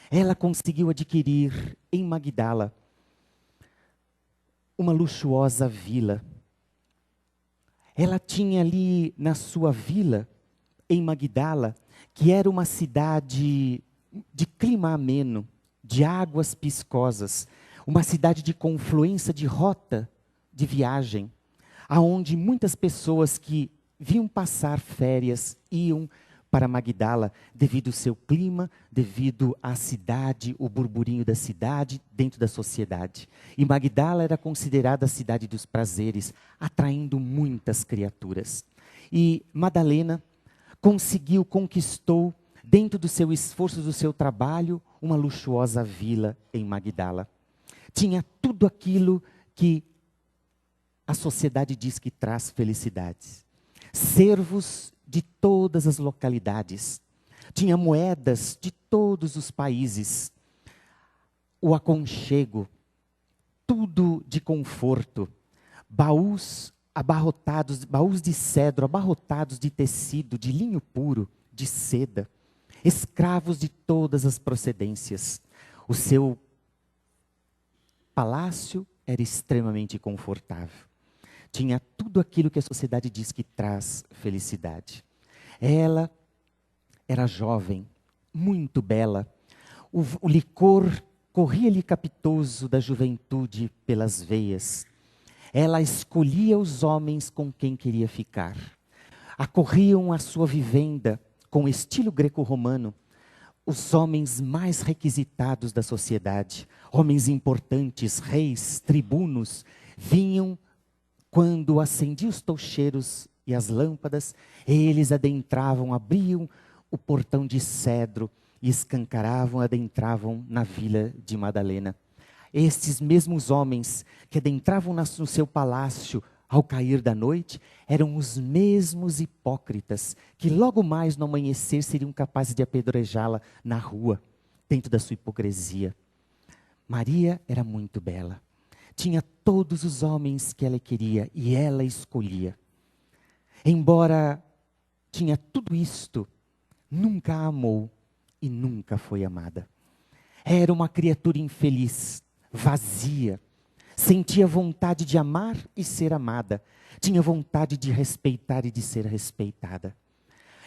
S3: ela conseguiu adquirir em Magdala uma luxuosa vila. Ela tinha ali na sua vila, em Magdala, que era uma cidade de clima ameno, de águas piscosas, uma cidade de confluência de rota de viagem, aonde muitas pessoas que vinham passar férias iam para Magdala devido ao seu clima, devido à cidade, o burburinho da cidade dentro da sociedade. E Magdala era considerada a cidade dos prazeres, atraindo muitas criaturas. E Madalena conquistou, dentro do seu esforço, do seu trabalho, uma luxuosa vila em Magdala. Tinha tudo aquilo que a sociedade diz que traz felicidades. Servos de todas as localidades. Tinha moedas de todos os países. O aconchego, tudo de conforto. Baús abarrotados, baús de cedro, abarrotados de tecido, de linho puro, de seda. Escravos de todas as procedências. O seu palácio era extremamente confortável. Tinha tudo aquilo que a sociedade diz que traz felicidade. Ela era jovem, muito bela. O licor corria-lhe capitoso da juventude pelas veias. Ela escolhia os homens com quem queria ficar. Acorriam à sua vivenda, com estilo greco-romano, os homens mais requisitados da sociedade, homens importantes, reis, tribunos, vinham. Quando acendiam os toucheiros e as lâmpadas, eles adentravam, abriam o portão de cedro e escancaravam, adentravam na vila de Madalena. Estes mesmos homens que adentravam no seu palácio ao cair da noite, eram os mesmos hipócritas que logo mais no amanhecer seriam capazes de apedrejá-la na rua, dentro da sua hipocrisia. Maria era muito bela. Tinha todos os homens que ela queria e ela escolhia. Embora tinha tudo isto, nunca a amou e nunca foi amada. Era uma criatura infeliz, vazia. Sentia vontade de amar e ser amada. Tinha vontade de respeitar e de ser respeitada.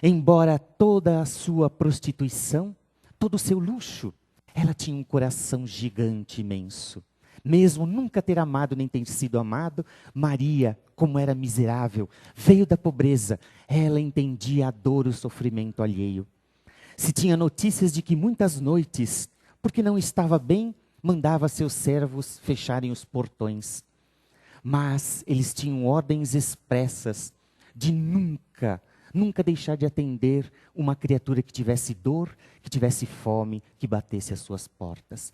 S3: Embora toda a sua prostituição, todo o seu luxo, ela tinha um coração gigante, imenso. Mesmo nunca ter amado nem ter sido amado, Maria, como era miserável, veio da pobreza, ela entendia a dor e o sofrimento alheio. Se tinha notícias de que muitas noites, porque não estava bem, mandava seus servos fecharem os portões. Mas eles tinham ordens expressas de nunca deixar de atender uma criatura que tivesse dor, que tivesse fome, que batesse às suas portas.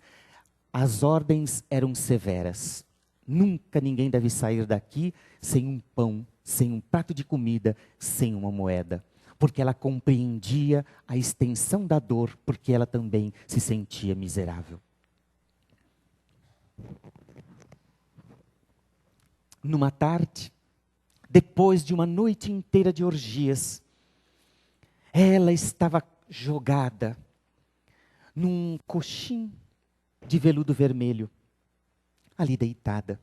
S3: As ordens eram severas. Nunca ninguém deve sair daqui sem um pão, sem um prato de comida, sem uma moeda. Porque ela compreendia a extensão da dor, porque ela também se sentia miserável. Numa tarde, depois de uma noite inteira de orgias, ela estava jogada num coxim de veludo vermelho, ali deitada,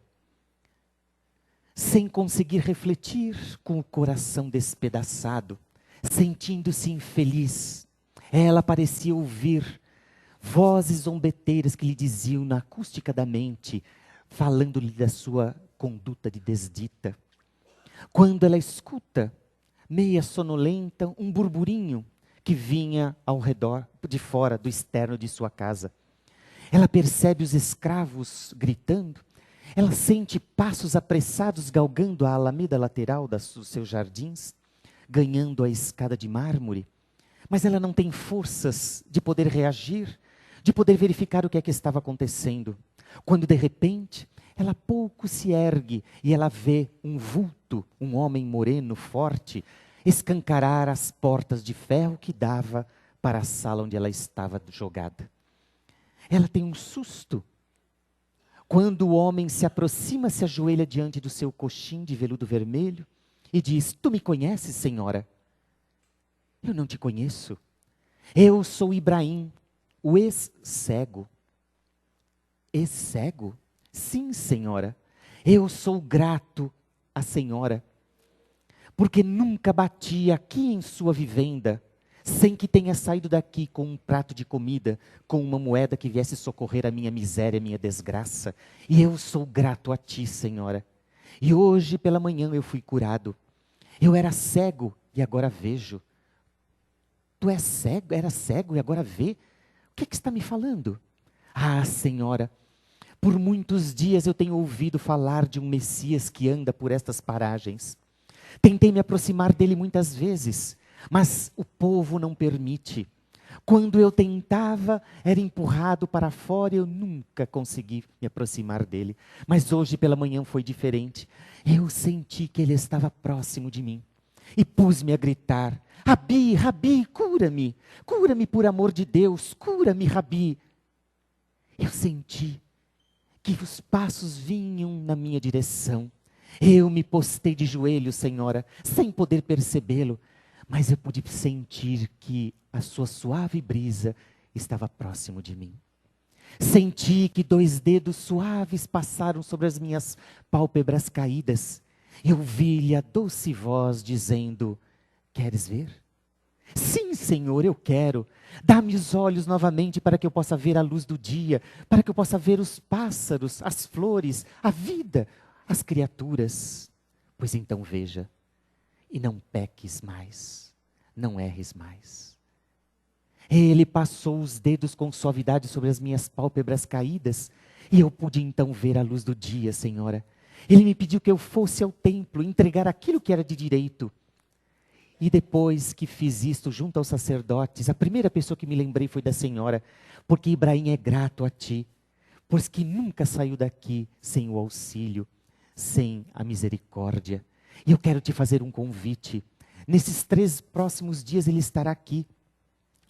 S3: sem conseguir refletir, com o coração despedaçado, sentindo-se infeliz. Ela parecia ouvir vozes zombeteiras que lhe diziam na acústica da mente, falando-lhe da sua conduta de desdita. Quando ela escuta, meia sonolenta, um burburinho que vinha ao redor, de fora, do externo de sua casa. Ela percebe os escravos gritando, ela sente passos apressados galgando a alameda lateral dos seus jardins, ganhando a escada de mármore, mas ela não tem forças de poder reagir, de poder verificar o que é que estava acontecendo. Quando de repente, ela pouco se ergue e ela vê um vulto, um homem moreno, forte, escancarar as portas de ferro que dava para a sala onde ela estava jogada. Ela tem um susto. Quando o homem se aproxima, se ajoelha diante do seu coxim de veludo vermelho e diz: "Tu me conheces, senhora?" "Eu não te conheço. Eu sou Ibrahim, o ex-cego." "Ex-cego? Sim, senhora. Eu sou grato à senhora, porque nunca bati aqui em sua vivenda, sem que tenha saído daqui com um prato de comida, com uma moeda que viesse socorrer a minha miséria, a minha desgraça. E eu sou grato a ti, senhora. E hoje pela manhã eu fui curado. Eu era cego e agora vejo." "Tu és cego? Era cego e agora vê? O que é que está me falando?" "Ah, senhora, por muitos dias eu tenho ouvido falar de um Messias que anda por estas paragens. Tentei me aproximar dele muitas vezes, mas o povo não permite. Quando eu tentava, era empurrado para fora e eu nunca consegui me aproximar dele. Mas hoje pela manhã foi diferente. Eu senti que ele estava próximo de mim. E pus-me a gritar: Rabi, Rabi, cura-me! Cura-me por amor de Deus, cura-me, Rabi!" Eu senti que os passos vinham na minha direção. Eu me postei de joelhos, senhora, sem poder percebê-lo, mas eu pude sentir que a sua suave brisa estava próximo de mim. Senti que 2 dedos suaves passaram sobre as minhas pálpebras caídas. Eu vi-lhe a doce voz dizendo: "Queres ver?" "Sim, Senhor, eu quero. Dá-me os olhos novamente para que eu possa ver a luz do dia, para que eu possa ver os pássaros, as flores, a vida, as criaturas." "Pois então veja, e não peques mais, não erres mais." Ele passou os dedos com suavidade sobre as minhas pálpebras caídas, e eu pude então ver a luz do dia, senhora. Ele me pediu que eu fosse ao templo, entregar aquilo que era de direito. E depois que fiz isto junto aos sacerdotes, a primeira pessoa que me lembrei foi da senhora, porque Ibrahim é grato a ti, pois que nunca saiu daqui sem o auxílio, sem a misericórdia. E eu quero te fazer um convite. Nesses 3 próximos dias ele estará aqui.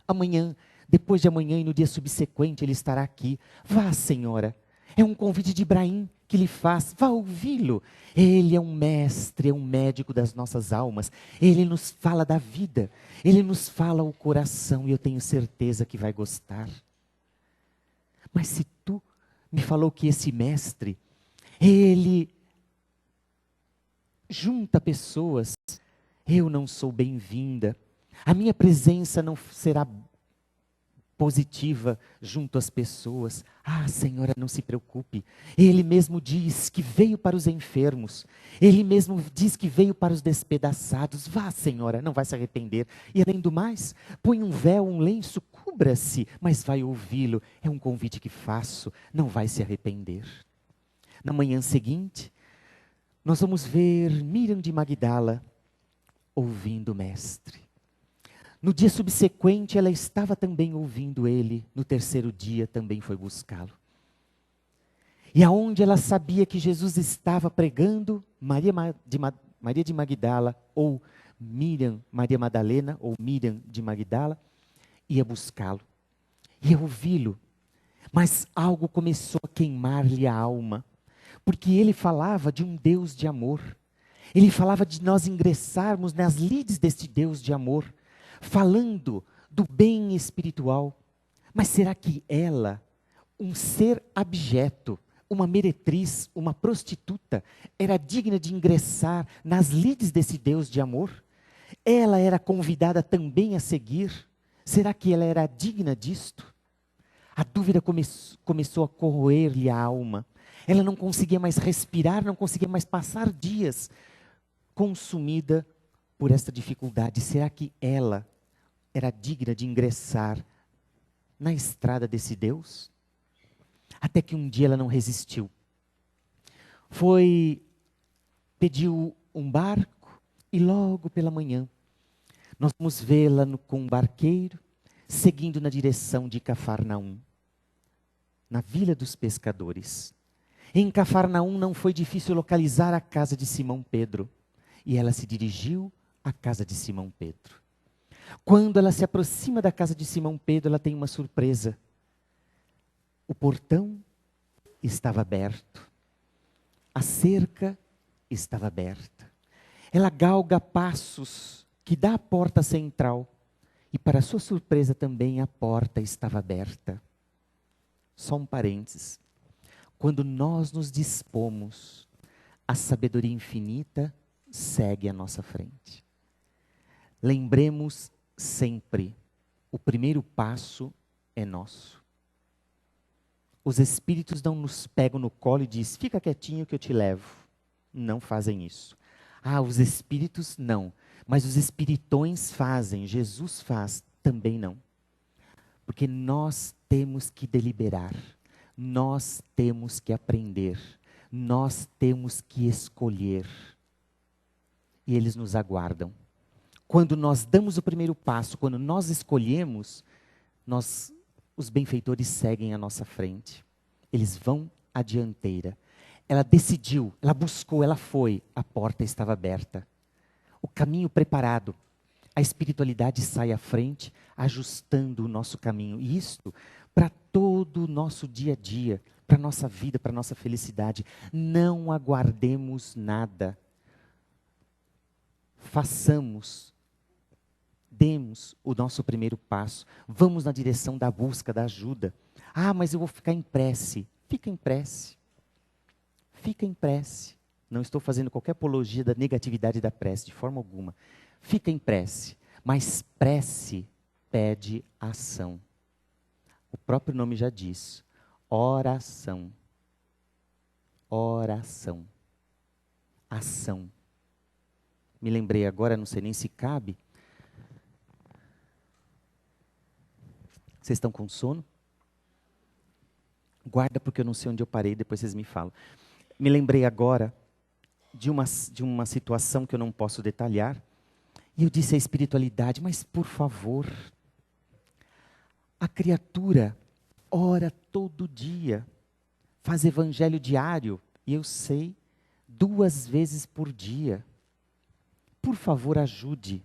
S3: Amanhã, depois de amanhã e no dia subsequente ele estará aqui. Vá, senhora. É um convite de Ibrahim que lhe faz. Vá ouvi-lo. Ele é um mestre, é um médico das nossas almas. Ele nos fala da vida. Ele nos fala o coração e eu tenho certeza que vai gostar. Mas se tu me falou que esse mestre, ele junta pessoas, eu não sou bem-vinda. A minha presença não será positiva junto às pessoas. Ah, senhora, não se preocupe. Ele mesmo diz que veio para os enfermos. Ele mesmo diz que veio para os despedaçados. Vá, senhora, não vai se arrepender. E além do mais, põe um véu, um lenço, cubra-se, mas vai ouvi-lo. É um convite que faço, não vai se arrepender. Na manhã seguinte, nós vamos ver Miriam de Magdala ouvindo o mestre. No dia subsequente, ela estava também ouvindo ele. No 3º dia, também foi buscá-lo. E aonde ela sabia que Jesus estava pregando, Maria de Magdala, ou Maria Madalena, ou Miriam de Magdala, ia buscá-lo. Ia ouvi-lo. Mas algo começou a queimar-lhe a alma. Porque ele falava de um Deus de amor. Ele falava de nós ingressarmos nas lides deste Deus de amor, falando do bem espiritual. Mas será que ela, um ser abjeto, uma meretriz, uma prostituta, era digna de ingressar nas lides desse Deus de amor? Ela era convidada também a seguir? Será que ela era digna disto? A dúvida começou a corroer-lhe a alma. Ela não conseguia mais respirar, não conseguia mais passar dias consumida por esta dificuldade. Será que ela era digna de ingressar na estrada desse Deus? Até que um dia ela não resistiu. Pediu um barco e logo pela manhã nós vamos vê-la com um barqueiro seguindo na direção de Cafarnaum, na vila dos pescadores. Em Cafarnaum não foi difícil localizar a casa de Simão Pedro e ela se dirigiu à casa de Simão Pedro. Quando ela se aproxima da casa de Simão Pedro, ela tem uma surpresa. O portão estava aberto. A cerca estava aberta. Ela galga passos que dá à porta central. E para sua surpresa também a porta estava aberta. Só um parênteses. Quando nós nos dispomos, a sabedoria infinita segue à nossa frente. Lembremos sempre, o primeiro passo é nosso. Os espíritos não nos pegam no colo e dizem, fica quietinho que eu te levo. Não fazem isso. Os espíritos não. Mas os espiritões fazem, Jesus faz, também não. Porque nós temos que deliberar, nós temos que aprender, nós temos que escolher. E eles nos aguardam. Quando nós damos o primeiro passo, quando nós escolhemos, os benfeitores seguem à nossa frente. Eles vão à dianteira. Ela decidiu, ela buscou, ela foi, a porta estava aberta. O caminho preparado. A espiritualidade sai à frente, ajustando o nosso caminho. E isto para todo o nosso dia a dia, para a nossa vida, para a nossa felicidade. Não aguardemos nada. Demos o nosso primeiro passo. Vamos na direção da busca, da ajuda. Mas eu vou ficar em prece. Fica em prece. Fica em prece. Não estou fazendo qualquer apologia da negatividade da prece, de forma alguma. Fica em prece. Mas prece pede ação. O próprio nome já diz. Oração. Oração. Ação. Me lembrei agora, não sei nem se cabe. Vocês estão com sono? Guarda porque eu não sei onde eu parei, depois vocês me falam. Me lembrei agora de uma situação que eu não posso detalhar. E eu disse à espiritualidade, mas por favor, a criatura ora todo dia, faz evangelho diário, e eu sei, 2 vezes por dia. Por favor, ajude.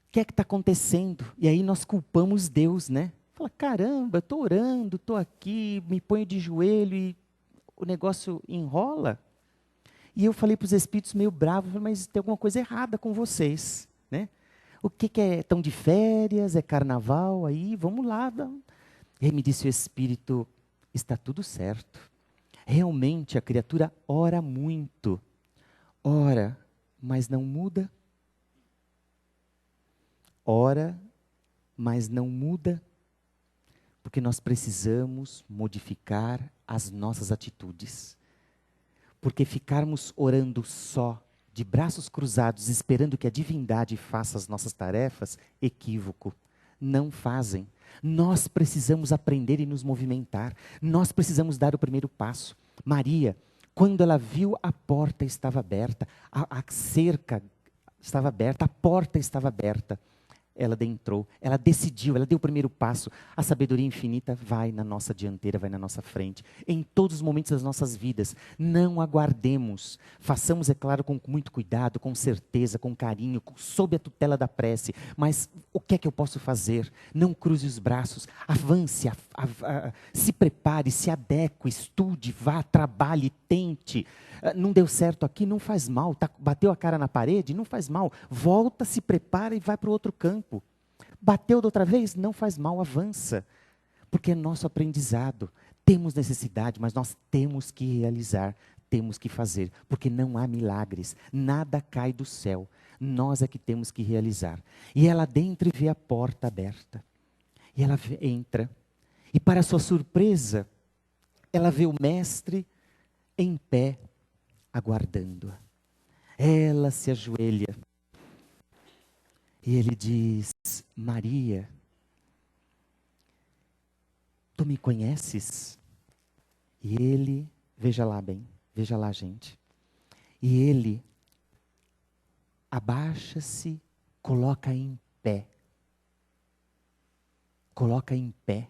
S3: O que é que está acontecendo? E aí nós culpamos Deus, né? Fala, caramba, eu estou orando, estou aqui, me ponho de joelho e o negócio enrola. E eu falei para os espíritos meio bravos, mas tem alguma coisa errada com vocês, né? O que é? Estão de férias? É carnaval? Aí, vamos lá. E aí me disse o espírito, está tudo certo. Realmente a criatura ora muito. Ora, mas não muda. Ora, mas não muda. Porque nós precisamos modificar as nossas atitudes. Porque ficarmos orando só, de braços cruzados, esperando que a divindade faça as nossas tarefas, equívoco. Não fazem. Nós precisamos aprender e nos movimentar. Nós precisamos dar o primeiro passo. Maria, quando ela viu, a porta estava aberta, a cerca estava aberta, a porta estava aberta. ela adentrou, ela decidiu, ela deu o primeiro passo. A sabedoria infinita vai na nossa dianteira, vai na nossa frente, em todos os momentos das nossas vidas. Não aguardemos, façamos, é claro, com muito cuidado, com certeza, com carinho, sob a tutela da prece. Mas o que é que eu posso fazer? Não cruze os braços, avance, se prepare, se adeque, estude, vá, trabalhe, tente. Não deu certo aqui, não faz mal. Bateu a cara na parede, não faz mal. Volta, se prepara e vai para o outro campo. Bateu da outra vez, não faz mal, avança. Porque é nosso aprendizado. Temos necessidade, mas nós temos que realizar, temos que fazer. Porque não há milagres, nada cai do céu. Nós é que temos que realizar. E ela dentro e vê a porta aberta. E ela entra. E para sua surpresa, ela vê o mestre em pé, aguardando-a. Ela se ajoelha. E ele diz: Maria, tu me conheces? E ele, veja lá bem, veja lá, gente. E ele abaixa-se, coloca em pé. Coloca em pé,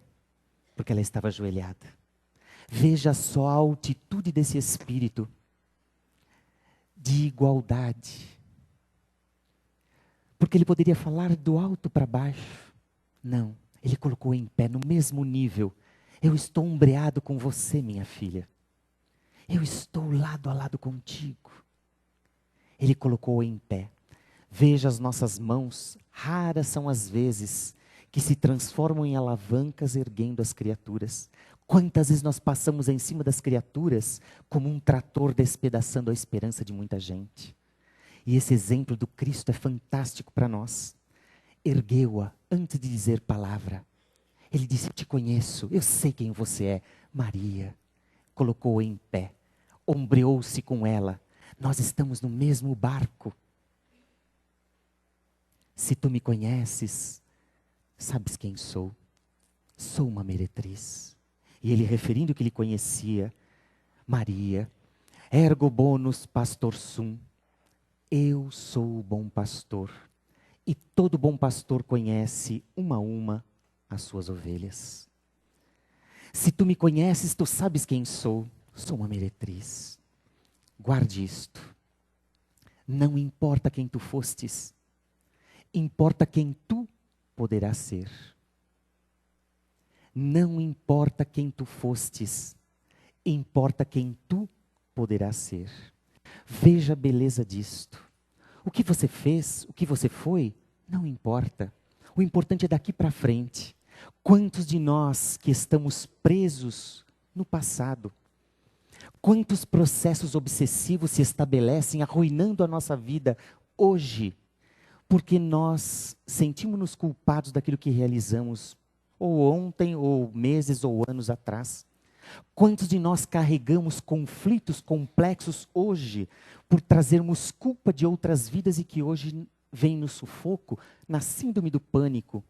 S3: porque ela estava ajoelhada. Veja só a altitude desse espírito de igualdade. Porque ele poderia falar do alto para baixo. Não, ele colocou em pé, no mesmo nível. Eu estou ombreado com você, minha filha. Eu estou lado a lado contigo. Ele colocou em pé. Veja as nossas mãos, raras são as vezes que se transformam em alavancas erguendo as criaturas. Quantas vezes nós passamos em cima das criaturas como um trator despedaçando a esperança de muita gente. E esse exemplo do Cristo é fantástico para nós. Ergueu-a antes de dizer palavra. Ele disse: eu te conheço, eu sei quem você é. Maria. Colocou-a em pé, ombreou-se com ela. Nós estamos no mesmo barco. Se tu me conheces, sabes quem sou. Sou uma meretriz. E ele, referindo que ele conhecia Maria, ergo bonus pastor sum. Eu sou o bom pastor. E todo bom pastor conhece uma a uma as suas ovelhas. Se tu me conheces, tu sabes quem sou. Sou uma meretriz. Guarde isto. Não importa quem tu fostes, importa quem tu poderás ser. Não importa quem tu fostes, importa quem tu poderás ser. Veja a beleza disto. O que você fez, o que você foi, não importa. O importante é daqui para frente. Quantos de nós que estamos presos no passado? Quantos processos obsessivos se estabelecem, arruinando a nossa vida hoje? Porque nós sentimos-nos culpados daquilo que realizamos, ou ontem, ou meses, ou anos atrás. Quantos de nós carregamos conflitos complexos hoje, por trazermos culpa de outras vidas e que hoje vem no sufoco, na síndrome do pânico,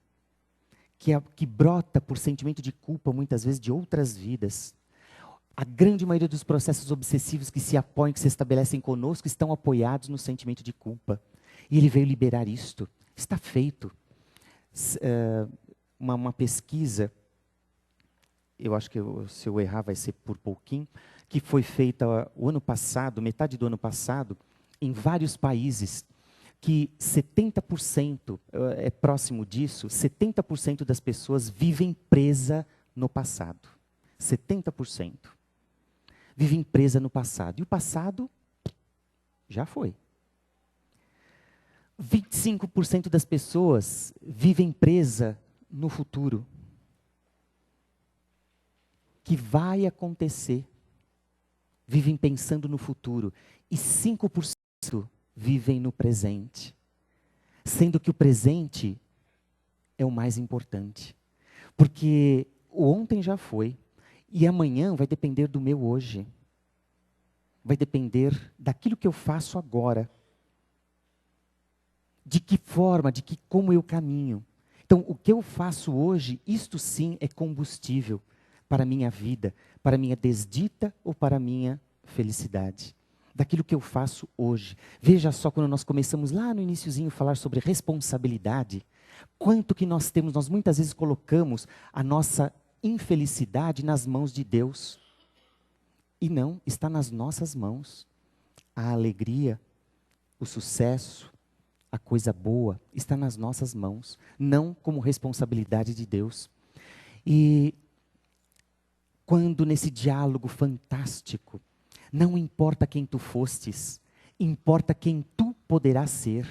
S3: que brota por sentimento de culpa, muitas vezes, de outras vidas. A grande maioria dos processos obsessivos que se apoiam, que se estabelecem conosco, estão apoiados no sentimento de culpa. E ele veio liberar isto. Está feito. Uma pesquisa, eu acho que se eu errar vai ser por pouquinho, que foi feita o ano passado, metade do ano passado, em vários países, que 70%, é próximo disso, 70% das pessoas vivem presa no passado. 70%. Vivem presa no passado. E o passado já foi. 25% das pessoas vivem presa no futuro. Que vai acontecer. Vivem pensando no futuro. E 5% vivem no presente. Sendo que o presente é o mais importante. Porque o ontem já foi. E amanhã vai depender do meu hoje. Vai depender daquilo que eu faço agora. De que forma, como eu caminho. Então, o que eu faço hoje, isto sim é combustível para a minha vida, para a minha desdita ou para a minha felicidade. Daquilo que eu faço hoje. Veja só, quando nós começamos lá no iniciozinho a falar sobre responsabilidade, Quanto que nós temos, nós muitas vezes colocamos a nossa infelicidade nas mãos de Deus. E não, está nas nossas mãos. A alegria, o sucesso, a coisa boa, está nas nossas mãos, não como responsabilidade de Deus. E quando nesse diálogo fantástico, não importa quem tu fostes, importa quem tu poderás ser.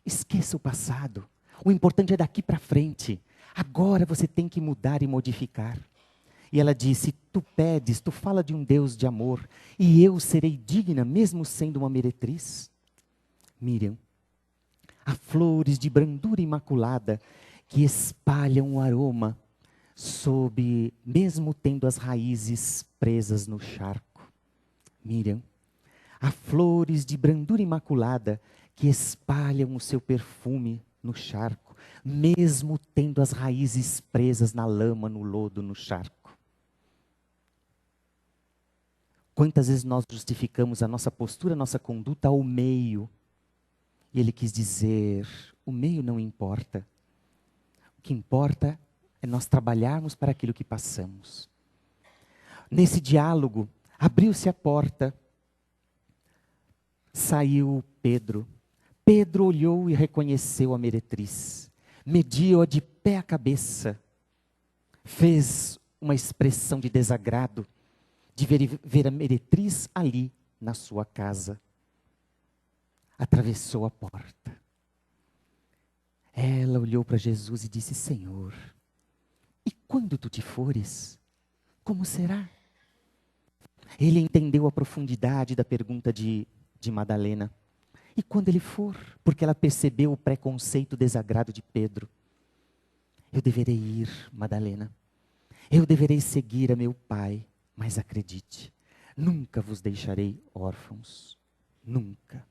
S3: Esqueça o passado. O importante é daqui para frente. Agora você tem que mudar e modificar. E ela disse, tu pedes, tu fala de um Deus de amor, e eu serei digna mesmo sendo uma meretriz? Miriam, há flores de brandura imaculada que espalham o aroma, mesmo tendo as raízes presas no charco. Miriam, há flores de brandura imaculada que espalham o seu perfume no charco, mesmo tendo as raízes presas na lama, no lodo, no charco. Quantas vezes nós justificamos a nossa postura, a nossa conduta ao meio? E ele quis dizer, o meio não importa. O que importa é nós trabalharmos para aquilo que passamos. Nesse diálogo, abriu-se a porta, saiu Pedro. Pedro olhou e reconheceu a meretriz. Mediu-a de pé à cabeça. Fez uma expressão de desagrado de ver a meretriz ali na sua casa. Atravessou a porta. Ela olhou para Jesus e disse, Senhor, e quando tu te fores, como será? Ele entendeu a profundidade da pergunta de Madalena. E quando ele for? Porque ela percebeu o preconceito, o desagrado de Pedro. Eu deverei ir, Madalena. Eu deverei seguir a meu pai. Mas acredite, nunca vos deixarei órfãos. Nunca.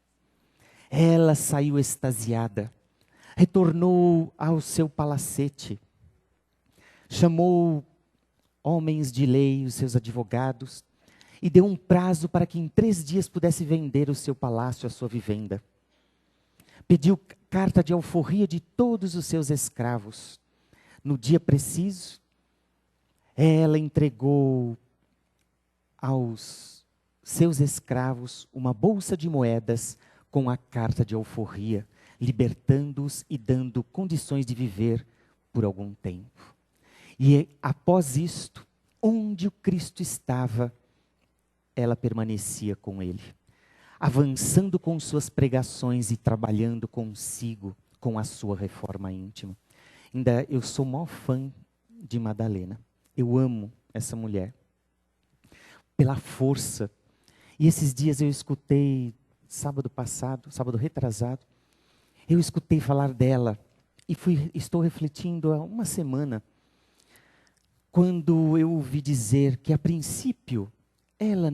S3: Ela saiu extasiada. Retornou ao seu palacete. Chamou homens de lei, os seus advogados, e deu um prazo para que em 3 dias pudesse vender o seu palácio, a sua vivenda. Pediu carta de alforria de todos os seus escravos. No dia preciso, ela entregou aos seus escravos uma bolsa de moedas com a carta de alforria, libertando-os e dando condições de viver por algum tempo. E após isto, onde o Cristo estava, ela permanecia com ele, avançando com suas pregações e trabalhando consigo com a sua reforma íntima. Ainda eu sou o maior fã de Madalena. Eu amo essa mulher. Pela força. E esses dias eu escutei, sábado retrasado, eu escutei falar dela e estou refletindo há uma semana, quando eu ouvi dizer que a princípio ela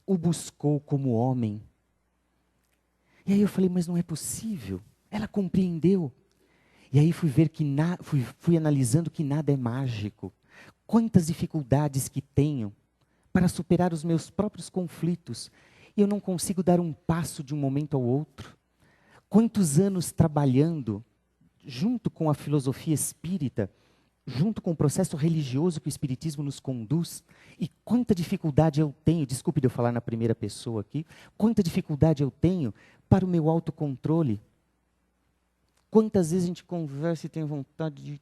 S3: o buscou como homem. E aí eu falei, mas não é possível. Ela compreendeu. E aí fui ver que fui analisando que nada é mágico. Quantas dificuldades que tenho para superar os meus próprios conflitos, e eu não consigo dar um passo de um momento ao outro. Quantos anos trabalhando, junto com a filosofia espírita, junto com o processo religioso que o Espiritismo nos conduz, e quanta dificuldade eu tenho, desculpe de eu falar na primeira pessoa aqui, quanta dificuldade eu tenho para o meu autocontrole. Quantas vezes a gente conversa e tem vontade de...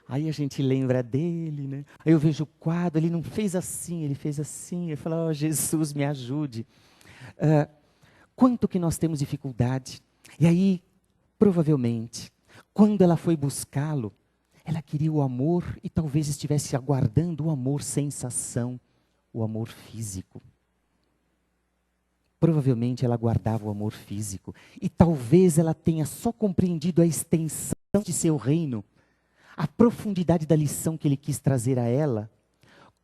S3: Aí a gente lembra dele, né? Aí eu vejo o quadro, ele não fez assim, ele fez assim. Eu falo, oh, Jesus, me ajude. Quanto que nós temos dificuldade. E aí, provavelmente, quando ela foi buscá-lo, ela queria o amor e talvez estivesse aguardando o amor sensação, o amor físico. Provavelmente ela aguardava o amor físico. E talvez ela tenha só compreendido a extensão de seu reino, a profundidade da lição que ele quis trazer a ela,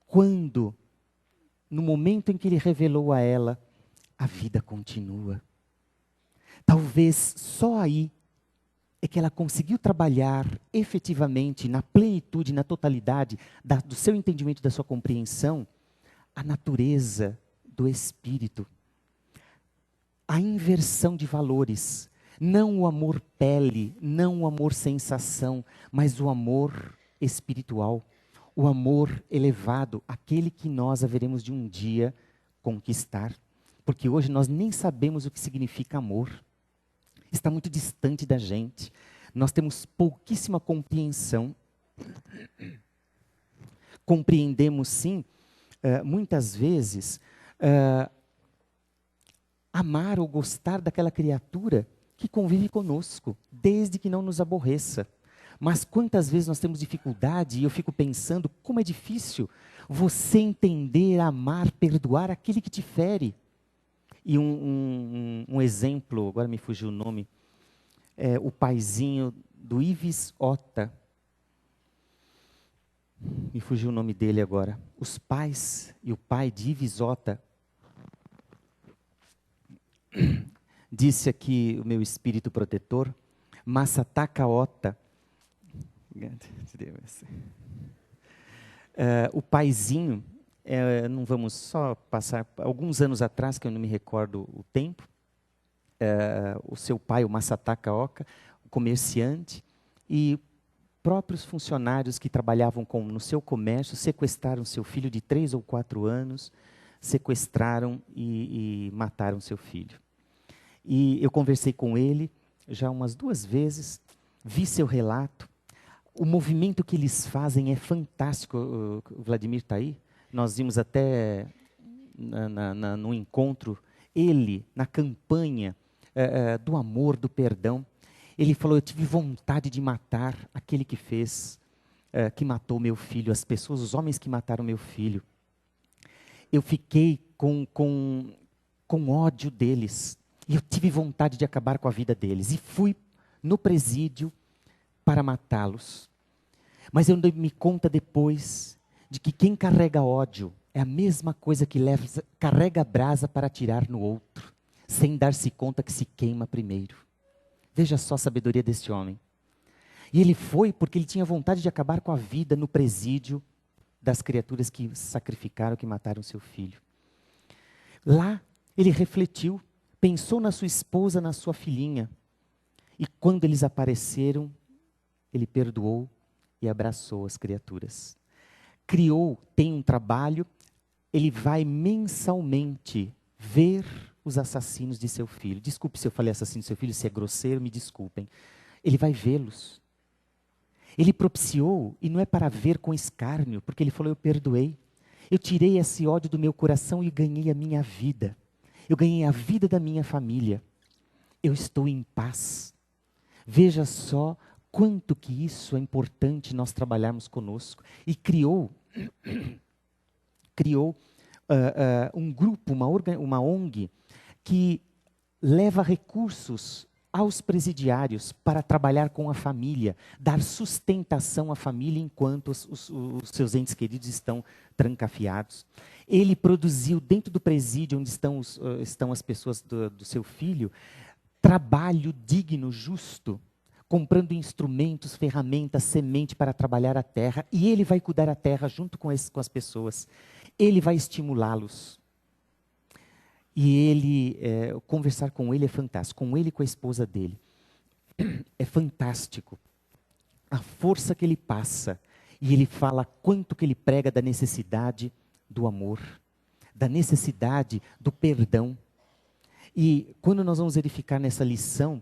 S3: quando, no momento em que ele revelou a ela, a vida continua. Talvez só aí é que ela conseguiu trabalhar efetivamente, na plenitude, na totalidade do seu entendimento, da sua compreensão, a natureza do espírito. A inversão de valores. Não o amor pele, não o amor sensação, mas o amor espiritual, o amor elevado, aquele que nós haveremos de um dia conquistar. Porque hoje nós nem sabemos o que significa amor. Está muito distante da gente. Nós temos pouquíssima compreensão. Compreendemos, sim, muitas vezes, amar ou gostar daquela criatura que convive conosco, desde que não nos aborreça. Mas quantas vezes nós temos dificuldade, e eu fico pensando, como é difícil você entender, amar, perdoar aquele que te fere. E um exemplo, agora me fugiu o nome, o paizinho do Ives Ota. Me fugiu o nome dele agora. Os pais e o pai de Ives Ota, disse aqui o meu espírito protetor, Masataka Ota, o paizinho, não vamos só passar, alguns anos atrás, que eu não me recordo o tempo, o seu pai, o Masataka Oka, o comerciante, e próprios funcionários que trabalhavam no seu comércio sequestraram seu filho de 3 ou 4 anos, sequestraram e mataram seu filho. E eu conversei com ele já umas 2 vezes, vi seu relato. O movimento que eles fazem é fantástico. O Vladimir está aí? Nós vimos até no encontro, ele, na campanha do amor, do perdão. Ele falou, eu tive vontade de matar aquele que fez, que matou meu filho, as pessoas, os homens que mataram meu filho. Eu fiquei com ódio deles. E eu tive vontade de acabar com a vida deles. E fui no presídio para matá-los. Mas eu me conta depois de que quem carrega ódio é a mesma coisa que carrega a brasa para atirar no outro, sem dar-se conta que se queima primeiro. Veja só a sabedoria desse homem. E ele foi porque ele tinha vontade de acabar com a vida no presídio das criaturas que sacrificaram, que mataram seu filho. Lá, ele refletiu, pensou na sua esposa, na sua filhinha. E quando eles apareceram, ele perdoou e abraçou as criaturas. Tem um trabalho, ele vai mensalmente ver os assassinos de seu filho. Desculpe se eu falei assassino de seu filho, se é grosseiro, me desculpem. Ele vai vê-los. Ele propiciou, e não é para ver com escárnio, porque ele falou, eu perdoei. Eu tirei esse ódio do meu coração e ganhei a minha vida. Eu ganhei a vida da minha família. Eu estou em paz. Veja só quanto que isso é importante nós trabalharmos conosco. E criou um grupo, uma ONG, que leva recursos aos presidiários para trabalhar com a família, dar sustentação à família enquanto os seus entes queridos estão trancafiados. Ele produziu dentro do presídio onde estão as pessoas do seu filho, trabalho digno, justo, comprando instrumentos, ferramentas, semente para trabalhar a terra, e ele vai cuidar a terra junto com as pessoas. Ele vai estimulá-los. E conversar com ele é fantástico, com ele e com a esposa dele. É fantástico. A força que ele passa. E ele fala quanto que ele prega da necessidade do amor, da necessidade do perdão. E quando nós vamos verificar nessa lição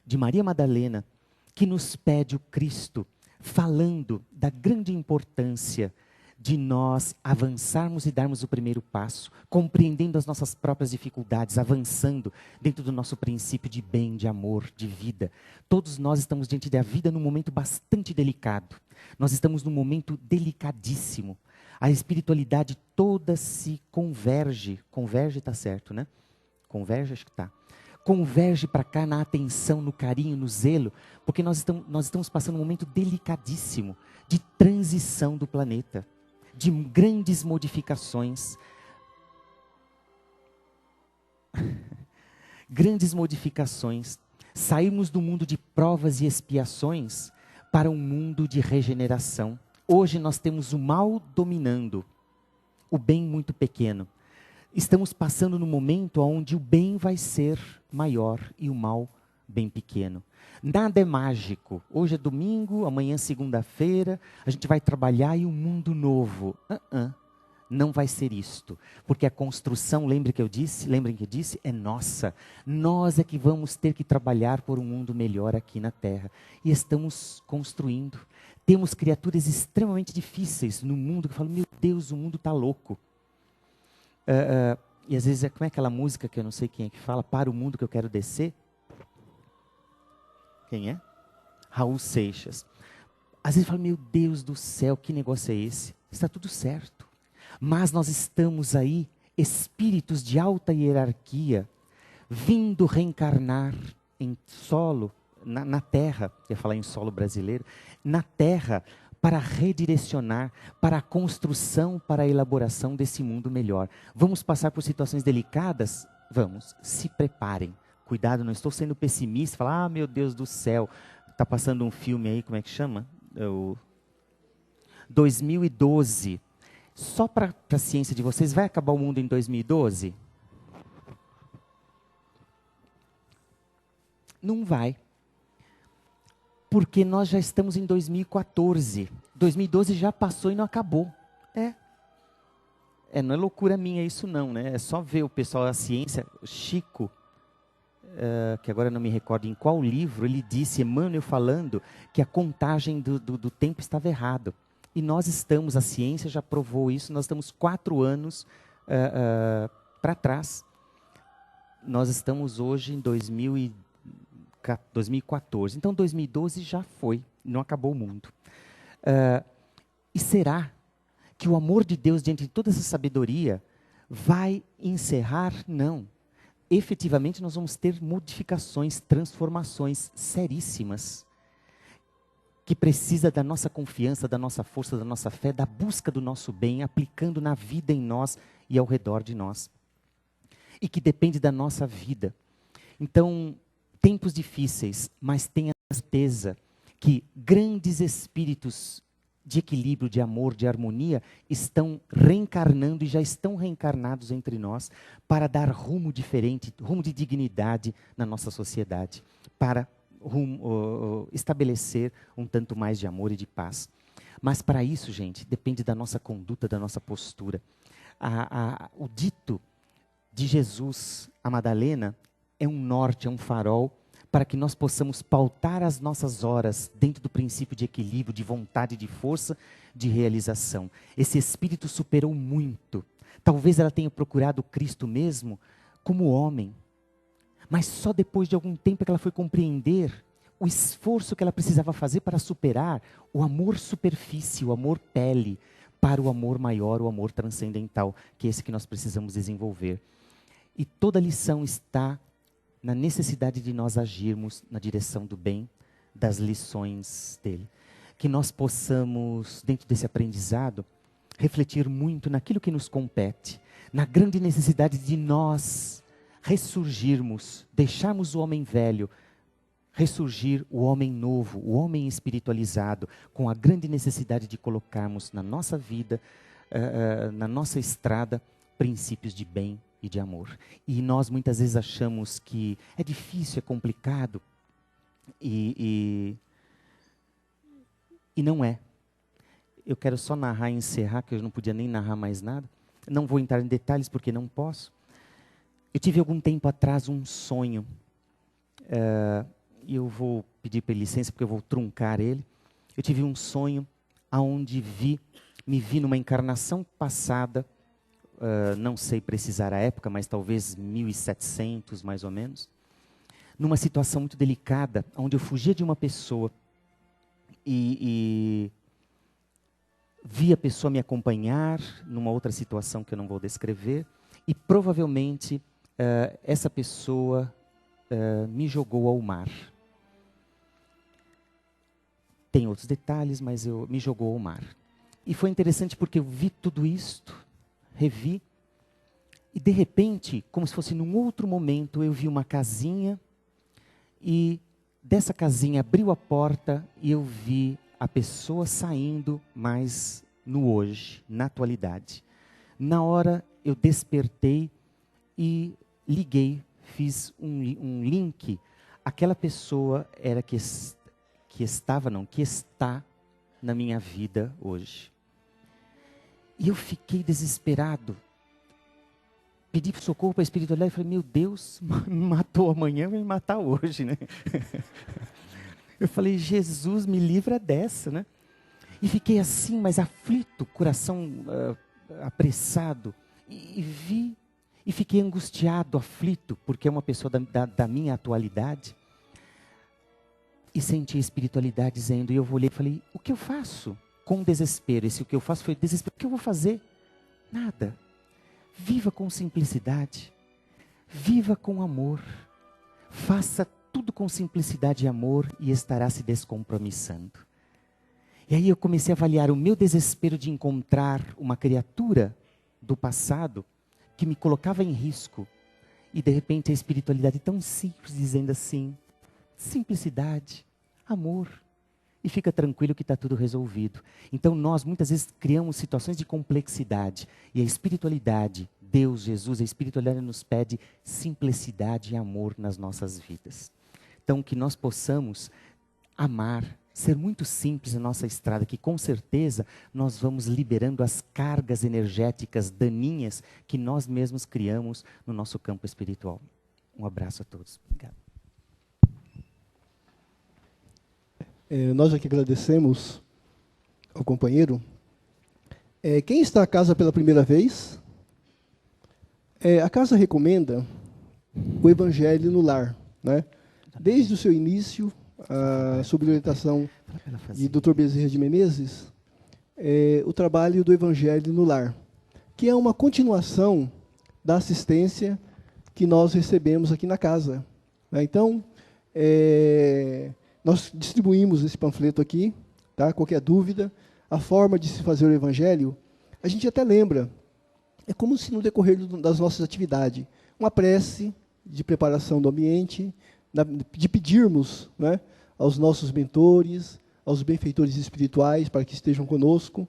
S3: de Maria Madalena, que nos pede o Cristo, falando da grande importância de nós avançarmos e darmos o primeiro passo, compreendendo as nossas próprias dificuldades, avançando dentro do nosso princípio de bem, de amor, de vida. Todos nós estamos diante da vida num momento bastante delicado. Nós estamos num momento delicadíssimo. A espiritualidade toda se converge. Converge está certo, né? Converge, acho que está. Converge para cá na atenção, no carinho, no zelo, porque nós estamos passando um momento delicadíssimo de transição do planeta, de grandes modificações. Grandes modificações. Saímos do mundo de provas e expiações para um mundo de regeneração. Hoje nós temos o mal dominando, o bem muito pequeno. Estamos passando num momento onde o bem vai ser maior e o mal bem pequeno. Nada é mágico. Hoje é domingo, amanhã é segunda-feira, a gente vai trabalhar e um mundo novo. Não vai ser isto. Porque a construção, lembrem que eu disse, é nossa. Nós é que vamos ter que trabalhar por um mundo melhor aqui na Terra. E estamos construindo. Temos criaturas extremamente difíceis no mundo que falam, meu Deus, o mundo está louco. E às vezes, como é aquela música que eu não sei quem é que fala, para o mundo que eu quero descer? Quem é? Raul Seixas. Às vezes fala, meu Deus do céu, que negócio é esse? Está tudo certo. Mas nós estamos aí, espíritos de alta hierarquia, vindo reencarnar em solo, na terra, ia falar em solo brasileiro, na terra, para redirecionar, para a construção, para a elaboração desse mundo melhor. Vamos passar por situações delicadas? Vamos, se preparem. Cuidado, não estou sendo pessimista, falar, meu Deus do céu, está passando um filme aí, como é que chama? 2012. Só para a ciência de vocês, vai acabar o mundo em 2012? Não vai. Porque nós já estamos em 2014. 2012 já passou e não acabou. Não é loucura minha isso não, né? É só ver o pessoal da ciência, Chico, que agora não me recordo em qual livro, ele disse, Emmanuel falando, que a contagem do tempo estava errado. E nós estamos, a ciência já provou isso, nós estamos 4 anos para trás. Nós estamos hoje em 2014. Então, 2012 já foi, não acabou o mundo. E será que o amor de Deus, diante de toda essa sabedoria, vai encerrar? Não. Efetivamente, nós vamos ter modificações, transformações seríssimas, que precisa da nossa confiança, da nossa força, da nossa fé, da busca do nosso bem, aplicando na vida em nós e ao redor de nós. E que depende da nossa vida. Então, tempos difíceis, mas tenha certeza que grandes espíritos de equilíbrio, de amor, de harmonia, estão reencarnando e já estão reencarnados entre nós para dar rumo diferente, rumo de dignidade na nossa sociedade, para estabelecer um tanto mais de amor e de paz. Mas para isso, gente, depende da nossa conduta, da nossa postura. O dito de Jesus a Madalena é um norte, é um farol, para que nós possamos pautar as nossas horas dentro do princípio de equilíbrio, de vontade, de força, de realização. Esse espírito superou muito. Talvez ela tenha procurado Cristo mesmo como homem. Mas só depois de algum tempo é que ela foi compreender o esforço que ela precisava fazer para superar o amor superfície, o amor pele, para o amor maior, o amor transcendental, que é esse que nós precisamos desenvolver. E toda a lição está na necessidade de nós agirmos na direção do bem, das lições dele. Que nós possamos, dentro desse aprendizado, refletir muito naquilo que nos compete, na grande necessidade de nós ressurgirmos, deixarmos o homem velho, ressurgir o homem novo, o homem espiritualizado, com a grande necessidade de colocarmos na nossa vida, na nossa estrada, princípios de bem e de amor. E nós muitas vezes achamos que é difícil, é complicado, e não é. Eu quero só narrar e encerrar, que eu não podia nem narrar mais nada. Não vou entrar em detalhes porque não posso. Eu tive algum tempo atrás um sonho, e eu vou pedir para licença porque eu vou truncar ele. Eu tive um sonho onde me vi numa encarnação passada, não sei precisar a época, mas talvez 1700 mais ou menos, numa situação muito delicada, onde eu fugia de uma pessoa e vi a pessoa me acompanhar numa outra situação que eu não vou descrever, e provavelmente essa pessoa me jogou ao mar. Tem outros detalhes, mas me jogou ao mar. E foi interessante porque eu vi tudo isto, revi, e de repente, como se fosse num outro momento, eu vi uma casinha, e dessa casinha abriu a porta e eu vi a pessoa saindo mais no hoje, na atualidade. Na hora eu despertei e liguei, fiz um link aquela pessoa era que está na minha vida hoje. E eu fiquei desesperado. Pedi socorro para a espiritualidade e falei, meu Deus, me matou amanhã, vai me matar hoje, né? Eu falei, Jesus, me livra dessa, né? E fiquei assim, mas aflito, coração apressado. E fiquei angustiado, aflito, porque é uma pessoa da minha atualidade. E senti a espiritualidade dizendo, e eu olhei e falei, o que eu faço? Com desespero, esse o que eu faço foi desespero. O que eu vou fazer? Nada. Viva com simplicidade. Viva com amor. Faça tudo com simplicidade e amor e estará se descompromissando. E aí eu comecei a avaliar o meu desespero de encontrar uma criatura do passado que me colocava em risco. E de repente a espiritualidade tão simples, dizendo assim, simplicidade, amor, e fica tranquilo que está tudo resolvido. Então nós muitas vezes criamos situações de complexidade, e a espiritualidade, Deus, Jesus, a espiritualidade nos pede simplicidade e amor nas nossas vidas. Então que nós possamos amar, ser muito simples na nossa estrada, que com certeza nós vamos liberando as cargas energéticas daninhas que nós mesmos criamos no nosso campo espiritual. Um abraço a todos. Obrigado.
S2: Nós aqui agradecemos ao companheiro. Quem está à casa pela primeira vez? A casa recomenda o Evangelho no Lar, né? Desde o seu início, sob orientação de Dr. Bezerra de Menezes, o trabalho do Evangelho no Lar, que é uma continuação da assistência que nós recebemos aqui na casa, né? Então, nós distribuímos esse panfleto aqui, tá? Qualquer dúvida, a forma de se fazer o Evangelho, a gente até lembra, é como se no decorrer das nossas atividades, uma prece de preparação do ambiente, de pedirmos, né, aos nossos mentores, aos benfeitores espirituais para que estejam conosco,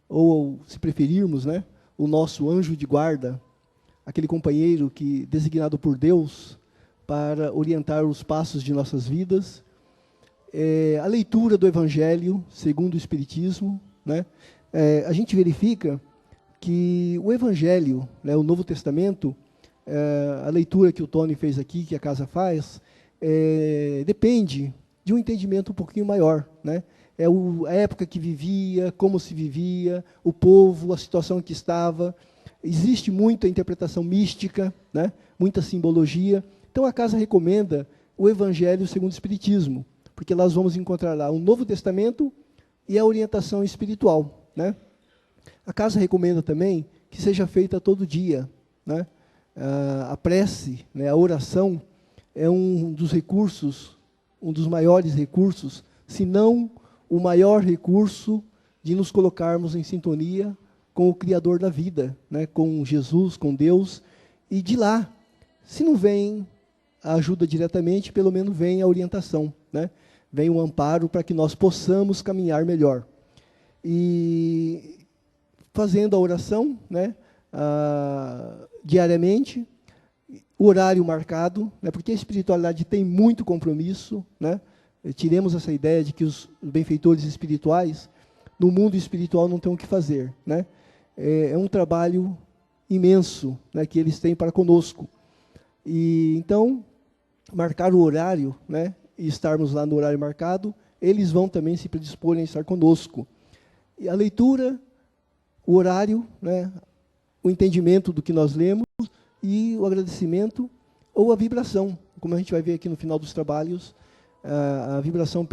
S2: ou, se preferirmos, né, o nosso anjo de guarda, aquele companheiro que designado por Deus para orientar os passos de nossas vidas. A leitura do Evangelho segundo o Espiritismo, né? A gente verifica que o Evangelho, né, o Novo Testamento, a leitura que o Tony fez aqui, que a casa faz, depende de um entendimento um pouquinho maior, né? A época que vivia, como se vivia, o povo, a situação em que estava. Existe muita interpretação mística, né? Muita simbologia. Então a casa recomenda o Evangelho segundo o Espiritismo, porque nós vamos encontrar lá o Novo Testamento e a orientação espiritual, né? A casa recomenda também que seja feita todo dia, né? A prece, né, a oração, é um dos recursos, um dos maiores recursos, se não o maior recurso de nos colocarmos em sintonia com o Criador da vida, né, com Jesus, com Deus, e de lá, se não vem a ajuda diretamente, pelo menos vem a orientação, né? Vem o amparo para que nós possamos caminhar melhor. E fazendo a oração, né, diariamente, o horário marcado, né, porque a espiritualidade tem muito compromisso, né? Tiremos essa ideia de que os benfeitores espirituais, no mundo espiritual, não têm o que fazer, né? É um trabalho imenso, né, que eles têm para conosco. E então, marcar o horário, né, e estarmos lá no horário marcado, eles vão também se predisporem a estar conosco. E a leitura, o horário, né, o entendimento do que nós lemos e o agradecimento ou a vibração, como a gente vai ver aqui no final dos trabalhos, a vibração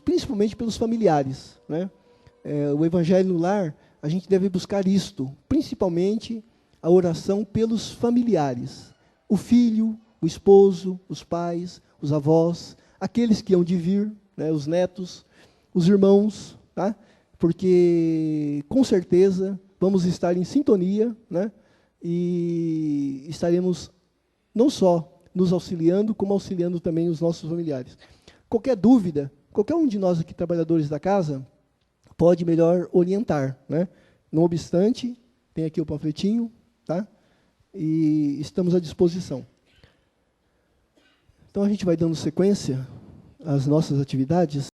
S2: principalmente pelos familiares, né? O Evangelho no Lar, a gente deve buscar isto, principalmente a oração pelos familiares, o filho, o esposo, os pais, os avós, aqueles que hão de vir, né, os netos, os irmãos, tá? Porque, com certeza, vamos estar em sintonia, né, e estaremos não só nos auxiliando, como auxiliando também os nossos familiares. Qualquer dúvida, qualquer um de nós aqui, trabalhadores da casa, pode melhor orientar, né? Não obstante, tem aqui o panfletinho, tá? E estamos à disposição. Então a gente vai dando sequência às nossas atividades.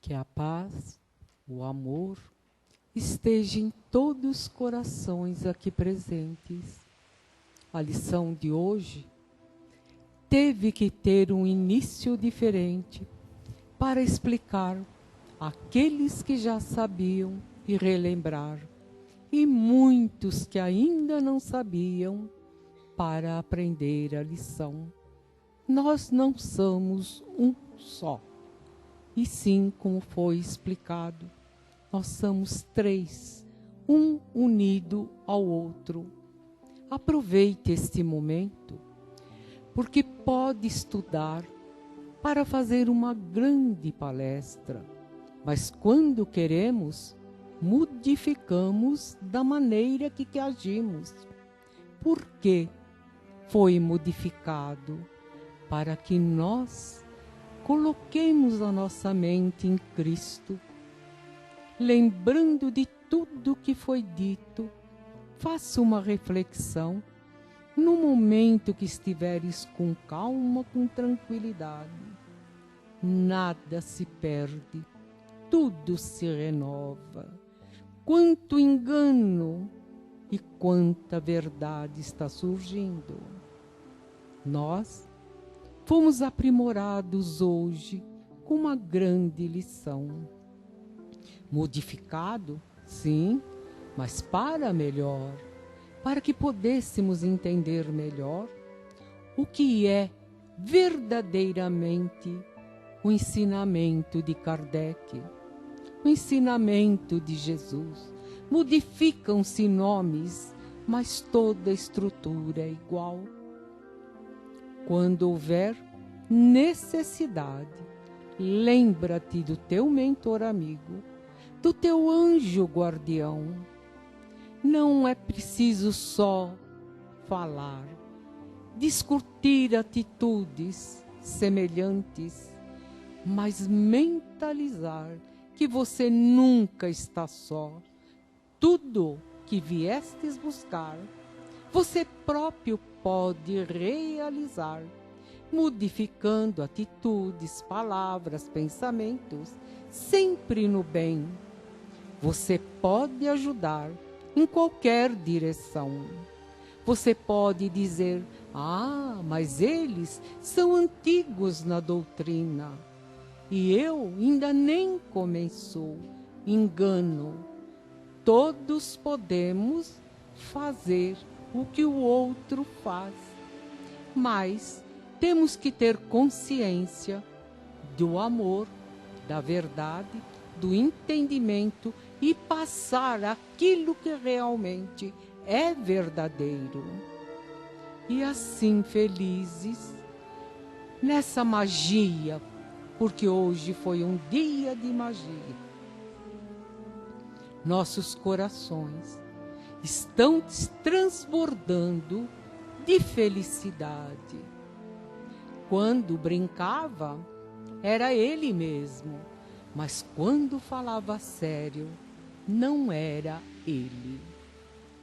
S4: Que a paz, o amor, esteja em todos os corações aqui presentes. A lição de hoje teve que ter um início diferente para explicar àqueles que já sabiam e relembrar, e muitos que ainda não sabiam, para aprender a lição. Nós não somos um só. E sim, como foi explicado, nós somos três, um unido ao outro. Aproveite este momento, porque pode estudar para fazer uma grande palestra, mas quando queremos, modificamos da maneira que agimos. Por quê? Foi modificado para que nós coloquemos a nossa mente em Cristo, lembrando de tudo que foi dito. Faça uma reflexão no momento que estiveres com calma, com tranquilidade. Nada se perde, tudo se renova. Quanto engano e quanta verdade está surgindo. Nós fomos aprimorados hoje com uma grande lição. Modificado, sim, mas para melhor, para que pudéssemos entender melhor o que é verdadeiramente o ensinamento de Kardec, o ensinamento de Jesus. Modificam-se nomes, mas toda a estrutura é igual. Quando houver necessidade, lembra-te do teu mentor amigo, do teu anjo guardião. Não é preciso só falar, discutir atitudes semelhantes, mas mentalizar que você nunca está só. Tudo que viestes buscar, você próprio pode realizar, modificando atitudes, palavras, pensamentos, sempre no bem. Você pode ajudar em qualquer direção. Você pode dizer: ah, mas eles são antigos na doutrina e eu ainda nem começou. Engano. Todos podemos fazer o que o outro faz, mas temos que ter consciência do amor, da verdade, do entendimento e passar aquilo que realmente é verdadeiro. E assim felizes nessa magia, porque hoje foi um dia de magia. Nossos corações estão transbordando de felicidade. Quando brincava, era ele mesmo, mas quando falava sério, não era ele.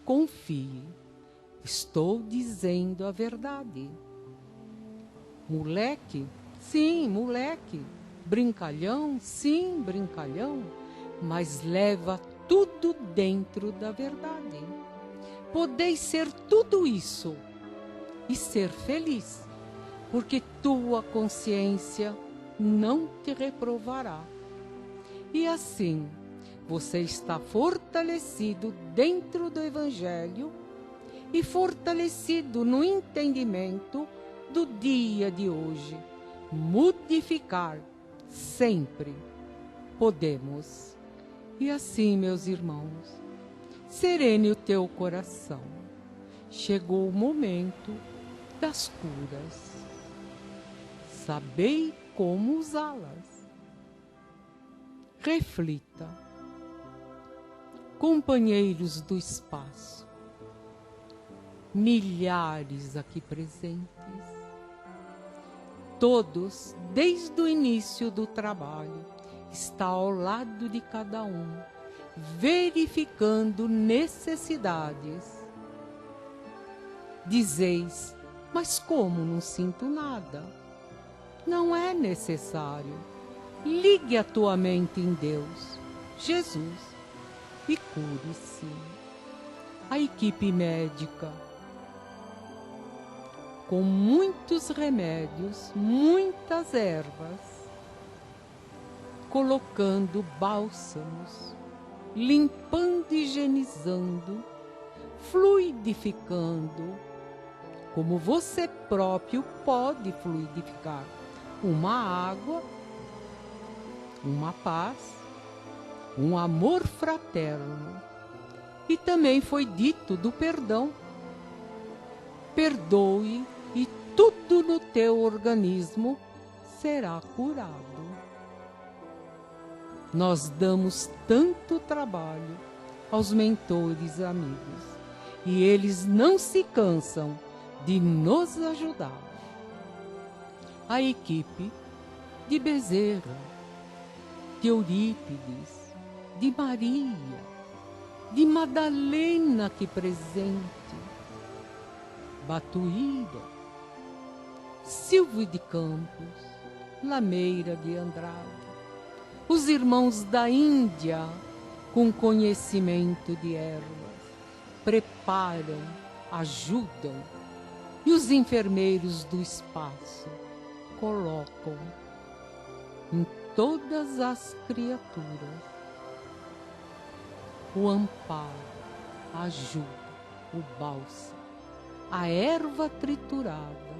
S4: Confie, estou dizendo a verdade. Moleque? Sim, moleque. Brincalhão? Sim, brincalhão. Mas leva tudo dentro da verdade. Podeis ser tudo isso e ser feliz, porque tua consciência não te reprovará. E assim, você está fortalecido dentro do Evangelho e fortalecido no entendimento do dia de hoje. Modificar sempre podemos. E assim, meus irmãos, serene o teu coração. Chegou o momento das curas. Sabei como usá-las. Reflita. Companheiros do espaço, milhares aqui presentes, todos, desde o início do trabalho, está ao lado de cada um, verificando necessidades. Dizeis: mas como não sinto nada? Não é necessário. Ligue a tua mente em Deus, Jesus, e cure-se. A equipe médica, com muitos remédios, muitas ervas, colocando bálsamos, limpando, higienizando, fluidificando, como você próprio pode fluidificar uma água, uma paz, um amor fraterno. E também foi dito do perdão. Perdoe e tudo no teu organismo será curado. Nós damos tanto trabalho aos mentores amigos e eles não se cansam de nos ajudar. A equipe de Bezerra, de Eurípides, de Maria, de Madalena aqui presente, Batuíra, Silvio de Campos, Lameira de Andrade, os irmãos da Índia com conhecimento de ervas, preparam, ajudam, e os enfermeiros do espaço colocam em todas as criaturas o amparo, a ajuda, o bálsamo, a erva triturada.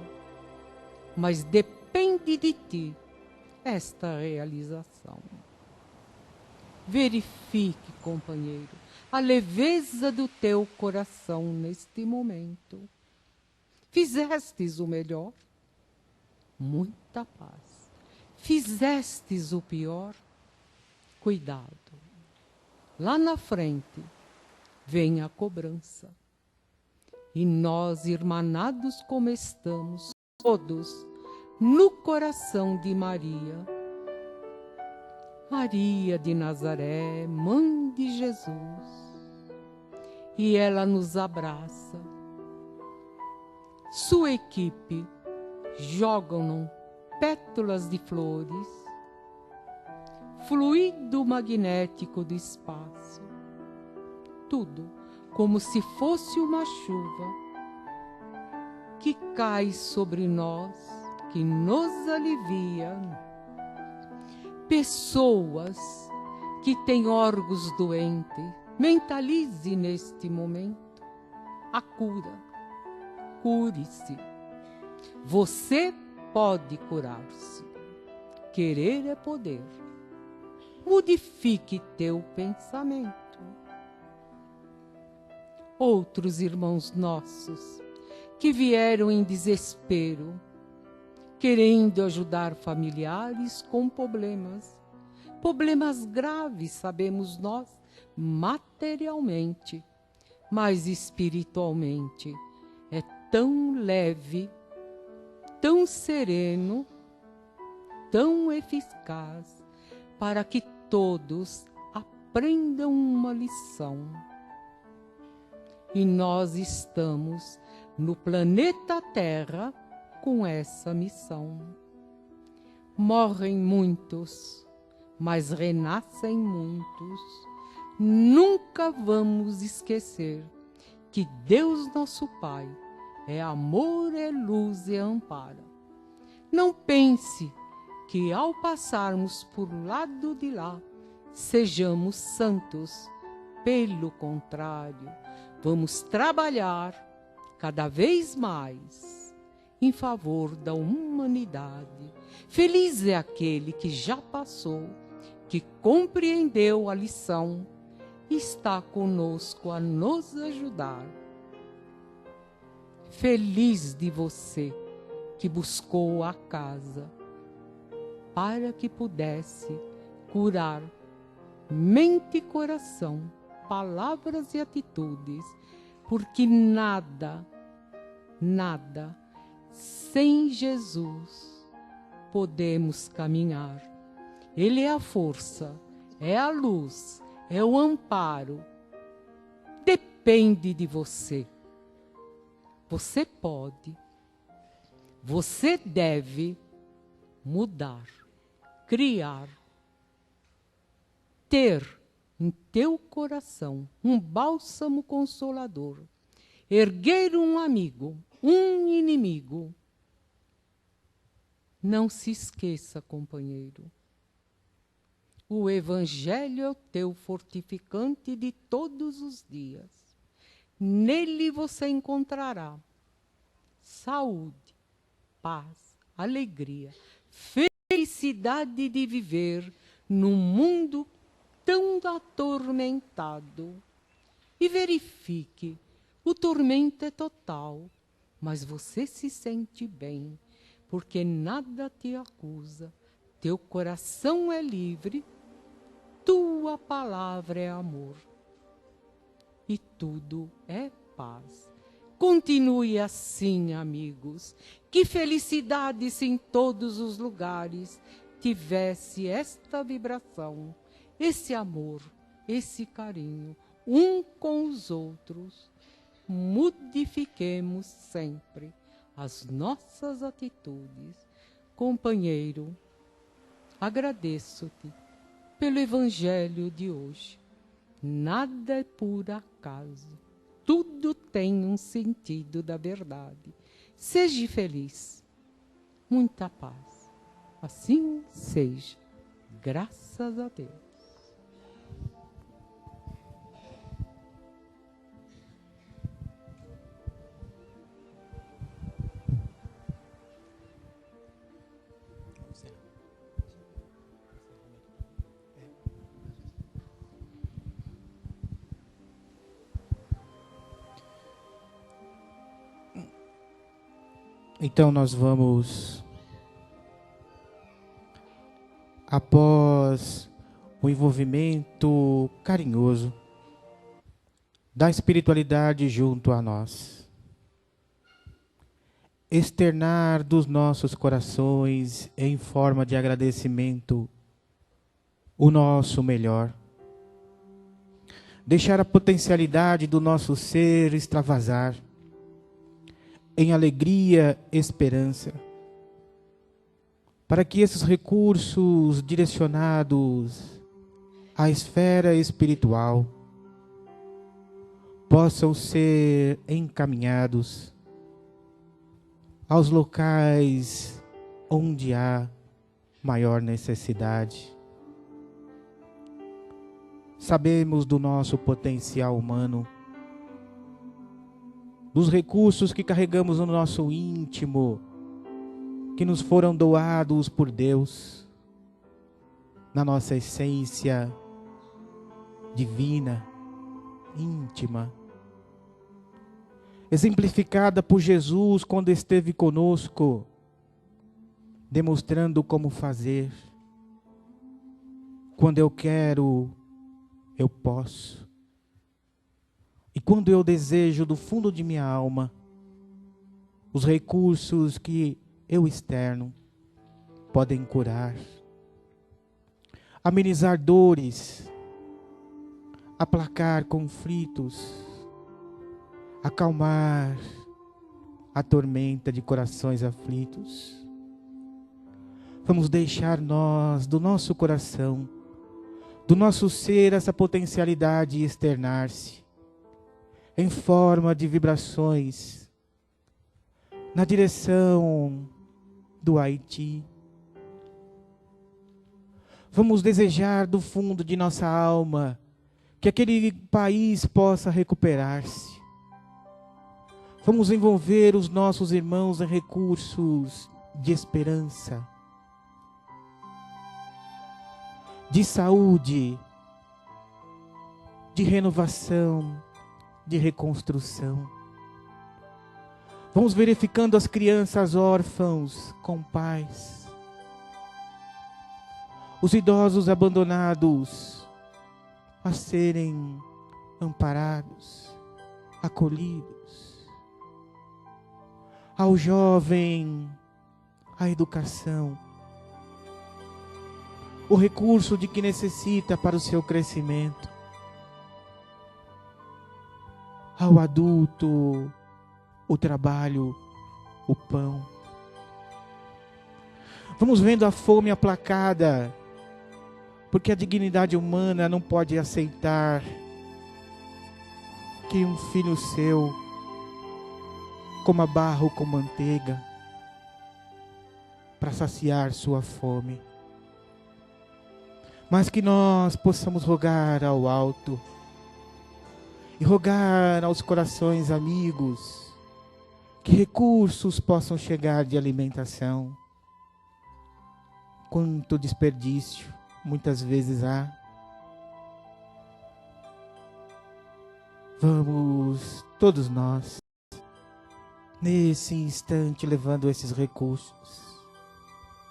S4: Mas depende de ti esta realização. Verifique, companheiro, a leveza do teu coração neste momento. Fizestes o melhor? Muita paz. Fizestes o pior? Cuidado. Lá na frente vem a cobrança. E nós, irmanados como estamos, todos no coração de Maria, Maria de Nazaré, mãe de Jesus, e ela nos abraça. Sua equipe jogam pétalas de flores, fluido magnético do espaço, tudo como se fosse uma chuva que cai sobre nós, que nos alivia. Pessoas que têm órgãos doentes, mentalize neste momento a cura. Cure-se. Você pode curar-se. Querer é poder. Modifique teu pensamento. Outros irmãos nossos que vieram em desespero, querendo ajudar familiares com problemas graves, sabemos nós, materialmente, mas espiritualmente é tão leve, tão sereno, tão eficaz, para que todos aprendam uma lição. E nós estamos no planeta Terra com essa missão. Morrem muitos, mas renascem muitos. Nunca vamos esquecer que Deus nosso Pai é amor, é luz e amparo. Não pense que ao passarmos por lado de lá, sejamos santos. Pelo contrário, vamos trabalhar cada vez mais em favor da humanidade. Feliz é aquele que já passou, que compreendeu a lição e está conosco a nos ajudar. Feliz de você que buscou a casa para que pudesse curar mente e coração, palavras e atitudes, porque nada sem Jesus podemos caminhar. Ele é a força, é a luz, é o amparo. Depende de você. Você pode, você deve mudar, criar, ter em teu coração um bálsamo consolador, erguer um amigo, um inimigo. Não se esqueça, companheiro, o Evangelho é o teu fortificante de todos os dias. Nele você encontrará saúde, paz, alegria, felicidade de viver num mundo tão atormentado. E verifique, o tormento é total, mas você se sente bem, porque nada te acusa, teu coração é livre, tua palavra é amor. E tudo é paz. Continue assim, amigos. Que felicidade se em todos os lugares tivesse esta vibração, esse amor, esse carinho, um com os outros. Modifiquemos sempre as nossas atitudes. Companheiro, agradeço-te pelo Evangelho de hoje. Nada é por acaso. Tudo tem um sentido da verdade. Seja feliz. Muita paz. Assim seja. Graças a Deus.
S5: Então nós vamos, após o envolvimento carinhoso da espiritualidade junto a nós, externar dos nossos corações em forma de agradecimento o nosso melhor, deixar a potencialidade do nosso ser extravasar em alegria, esperança, para que esses recursos direcionados à esfera espiritual possam ser encaminhados aos locais onde há maior necessidade. Sabemos do nosso potencial humano, dos recursos que carregamos no nosso íntimo, que nos foram doados por Deus, na nossa essência divina, íntima, exemplificada por Jesus quando esteve conosco, demonstrando como fazer. Quando eu quero, eu posso. E quando eu desejo do fundo de minha alma, os recursos que eu externo podem curar, amenizar dores, aplacar conflitos, acalmar a tormenta de corações aflitos. Vamos deixar nós, do nosso coração, do nosso ser, essa potencialidade externar-se em forma de vibrações na direção do Haiti. Vamos desejar do fundo de nossa alma que aquele país possa recuperar-se. Vamos envolver os nossos irmãos em recursos de esperança, de saúde, de renovação, de reconstrução. Vamos verificando as crianças órfãos com pais, os idosos abandonados a serem amparados, acolhidos, ao jovem a educação, o recurso de que necessita para o seu crescimento. Ao adulto, o trabalho, o pão. Vamos vendo a fome aplacada, porque a dignidade humana não pode aceitar que um filho seu coma barro com manteiga para saciar sua fome. Mas que nós possamos rogar ao alto e rogar aos corações amigos que recursos possam chegar de alimentação. Quanto desperdício muitas vezes há. Vamos, todos nós, nesse instante, levando esses recursos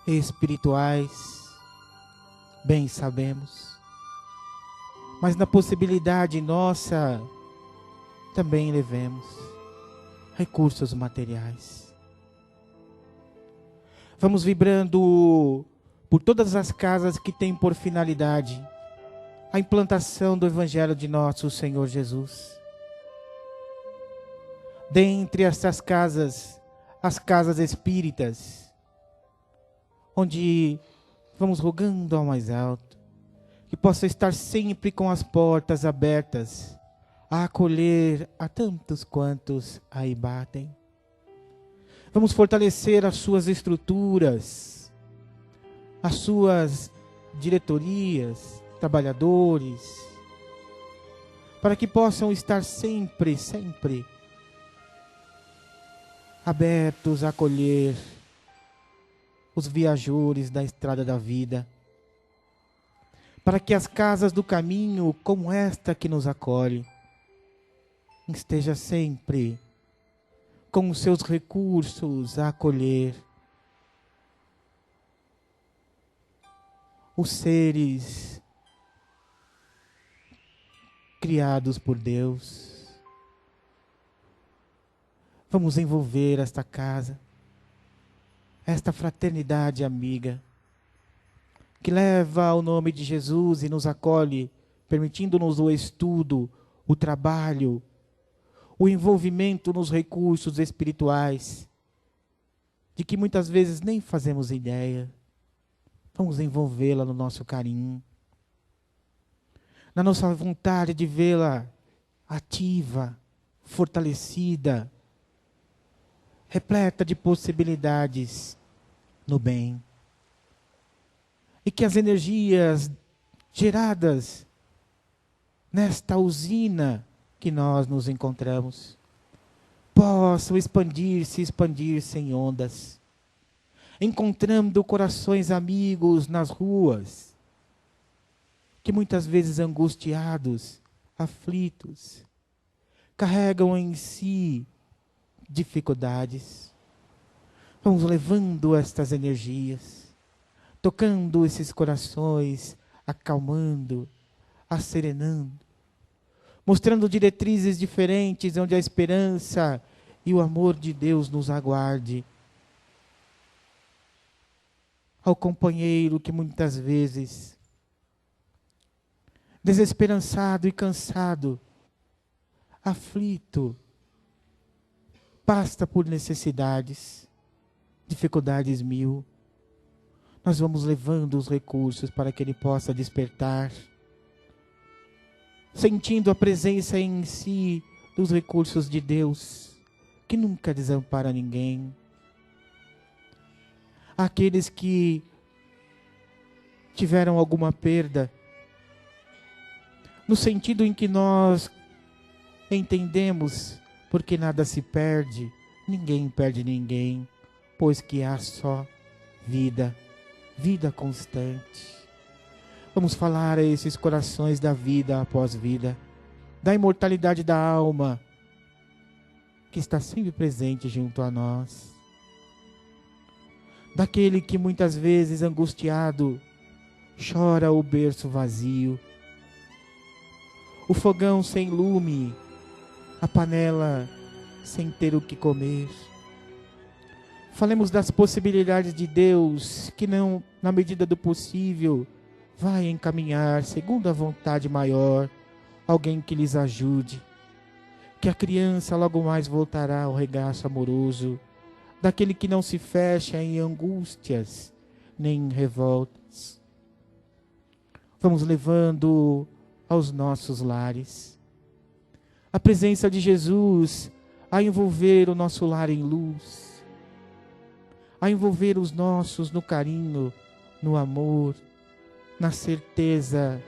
S5: espirituais, bem sabemos, mas na possibilidade nossa, também levemos recursos materiais. Vamos vibrando por todas as casas que têm por finalidade a implantação do Evangelho de nosso Senhor Jesus. Dentre estas casas, as casas espíritas, onde vamos rogando ao mais alto, que possa estar sempre com as portas abertas, a acolher a tantos quantos aí batem. Vamos fortalecer as suas estruturas, as suas diretorias, trabalhadores, para que possam estar sempre abertos a acolher os viajores da estrada da vida, para que as casas do caminho, como esta que nos acolhe, esteja sempre com os seus recursos a acolher os seres criados por Deus. Vamos envolver esta casa, esta fraternidade amiga, que leva o nome de Jesus e nos acolhe, permitindo-nos o estudo, o trabalho, o envolvimento nos recursos espirituais, de que muitas vezes nem fazemos ideia. Vamos envolvê-la no nosso carinho, na nossa vontade de vê-la ativa, fortalecida, repleta de possibilidades no bem. E que as energias geradas nesta usina que nós nos encontramos possam expandir-se em ondas, encontrando corações amigos nas ruas, que muitas vezes angustiados, aflitos, carregam em si dificuldades. Vamos levando estas energias, tocando esses corações, acalmando, acerenando, mostrando diretrizes diferentes onde a esperança e o amor de Deus nos aguarde. Ao companheiro que muitas vezes, desesperançado e cansado, aflito, passa por necessidades, dificuldades mil, nós vamos levando os recursos para que ele possa despertar, sentindo a presença em si dos recursos de Deus, que nunca desampara ninguém. Aqueles que tiveram alguma perda, no sentido em que nós entendemos, porque nada se perde, ninguém perde ninguém, pois que há só vida, vida constante. Vamos falar a esses corações da vida após vida, da imortalidade da alma, que está sempre presente junto a nós. Daquele que muitas vezes, angustiado, chora o berço vazio, o fogão sem lume, a panela sem ter o que comer. Falemos das possibilidades de Deus, que não, na medida do possível, vai encaminhar, segundo a vontade maior, alguém que lhes ajude. Que a criança logo mais voltará ao regaço amoroso daquele que não se fecha em angústias nem em revoltas. Vamos levando aos nossos lares a presença de Jesus a envolver o nosso lar em luz, a envolver os nossos no carinho, no amor, na certeza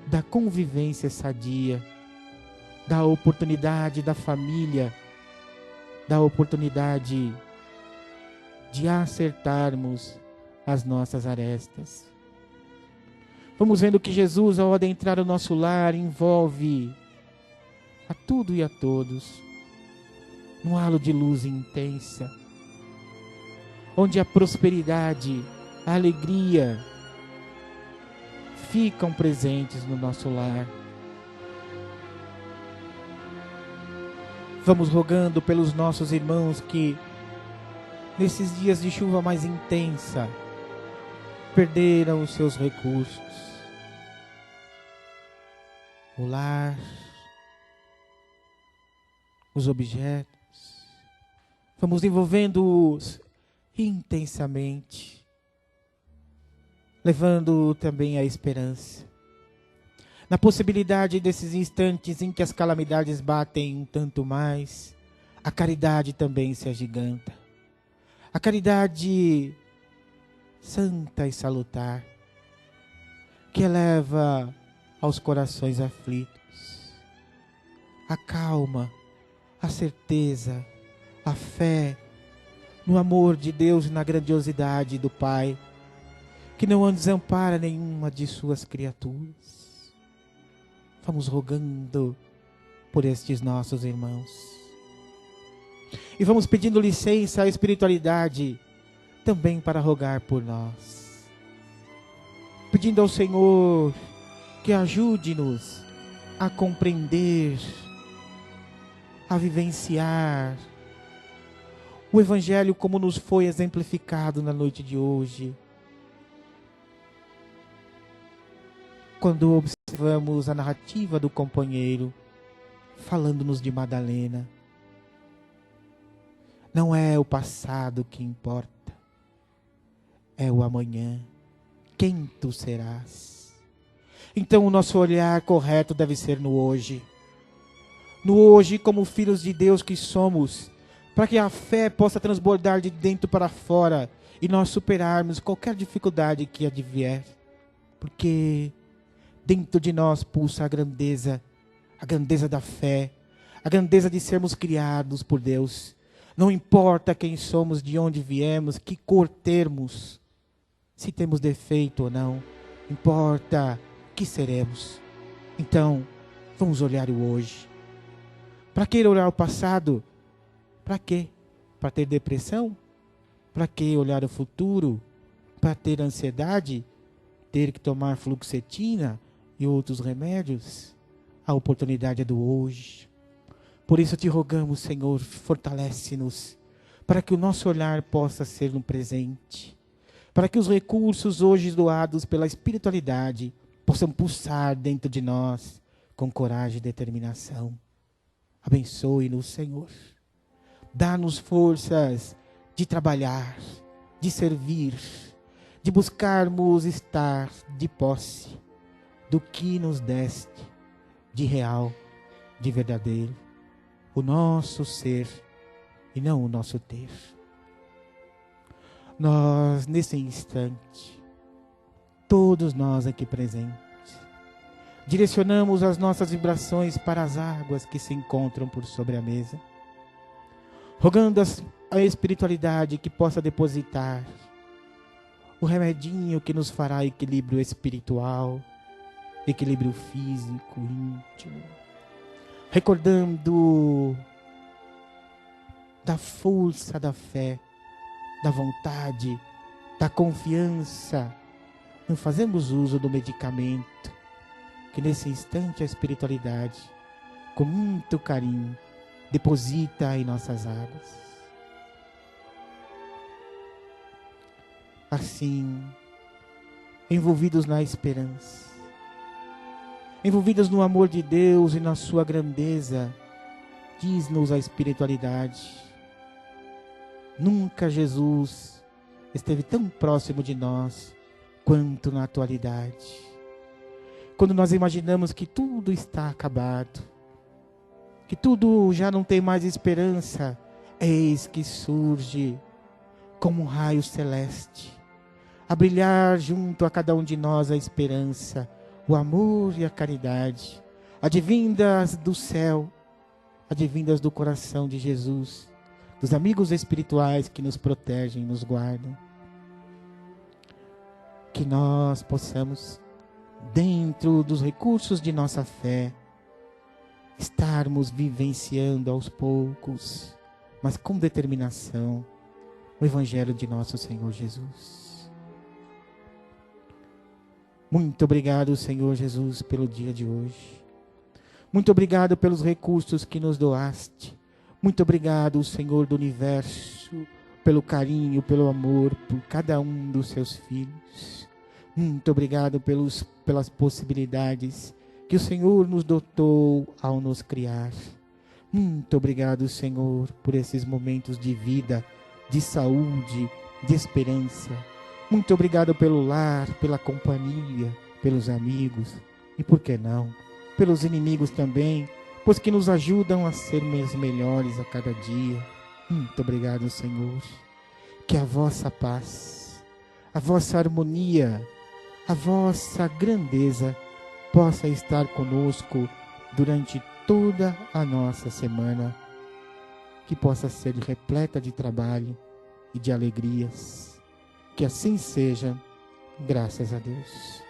S5: da convivência sadia, da oportunidade da família, da oportunidade de acertarmos as nossas arestas. Vamos vendo que Jesus, ao adentrar o nosso lar, envolve a tudo e a todos num halo de luz intensa, onde a prosperidade, a alegria ficam presentes no nosso lar. Vamos rogando pelos nossos irmãos que, nesses dias de chuva mais intensa, perderam os seus recursos. O lar, os objetos. Vamos envolvendo-os intensamente, levando também a esperança. Na possibilidade desses instantes em que as calamidades batem um tanto mais, a caridade também se agiganta. A caridade santa e salutar, que eleva aos corações aflitos a calma, a certeza, a fé no amor de Deus e na grandiosidade do Pai, que não desampara nenhuma de suas criaturas. Vamos rogando por estes nossos irmãos. E vamos pedindo licença à espiritualidade também para rogar por nós. Pedindo ao Senhor que ajude-nos a compreender, a vivenciar o Evangelho como nos foi exemplificado na noite de hoje. Quando observamos a narrativa do companheiro, falando-nos de Madalena, não é o passado que importa, é o amanhã. Quem tu serás? Então o nosso olhar correto deve ser no hoje. No hoje, como filhos de Deus que somos, para que a fé possa transbordar de dentro para fora e nós superarmos qualquer dificuldade que advier. Porque dentro de nós pulsa a grandeza da fé, a grandeza de sermos criados por Deus. Não importa quem somos, de onde viemos, que cor termos, se temos defeito ou não, importa que seremos. Então, vamos olhar o hoje. Para que olhar o passado? Para quê? Para ter depressão? Para que olhar o futuro? Para ter ansiedade? Ter que tomar fluoxetina e outros remédios? A oportunidade é do hoje. Por isso te rogamos, Senhor, fortalece-nos, para que o nosso olhar possa ser no presente, para que os recursos hoje doados pela espiritualidade possam pulsar dentro de nós com coragem e determinação. Abençoe-nos, Senhor. Dá-nos forças de trabalhar, de servir, de buscarmos estar de posse do que nos deste de real, de verdadeiro, o nosso ser e não o nosso ter. Nós, nesse instante, todos nós aqui presentes, direcionamos as nossas vibrações para as águas que se encontram por sobre a mesa, rogando a espiritualidade que possa depositar o remedinho que nos fará equilíbrio espiritual, equilíbrio físico, íntimo, recordando da força da fé, da vontade, da confiança. Não fazemos uso do medicamento, que nesse instante a espiritualidade, com muito carinho, deposita em nossas águas. Assim, envolvidos na esperança, envolvidos no amor de Deus e na sua grandeza. Diz-nos a espiritualidade. Nunca Jesus esteve tão próximo de nós quanto na atualidade. Quando nós imaginamos que tudo está acabado, que tudo já não tem mais esperança, eis que surge como um raio celeste, a brilhar junto a cada um de nós a esperança, o amor e a caridade, advindas do céu, advindas do coração de Jesus, dos amigos espirituais que nos protegem e nos guardam. Que nós possamos, dentro dos recursos de nossa fé, estarmos vivenciando aos poucos, mas com determinação, o Evangelho de nosso Senhor Jesus. Muito obrigado, Senhor Jesus, pelo dia de hoje. Muito obrigado pelos recursos que nos doaste. Muito obrigado, Senhor do Universo, pelo carinho, pelo amor por cada um dos seus filhos. Muito obrigado pelas possibilidades que o Senhor nos dotou ao nos criar. Muito obrigado, Senhor, por esses momentos de vida, de saúde, de esperança. Muito obrigado pelo lar, pela companhia, pelos amigos e, por que não, pelos inimigos também, pois que nos ajudam a sermos melhores a cada dia. Muito obrigado, Senhor. Que a vossa paz, a vossa harmonia, a vossa grandeza possa estar conosco durante toda a nossa semana, que possa ser repleta de trabalho e de alegrias. Que assim seja, graças a Deus.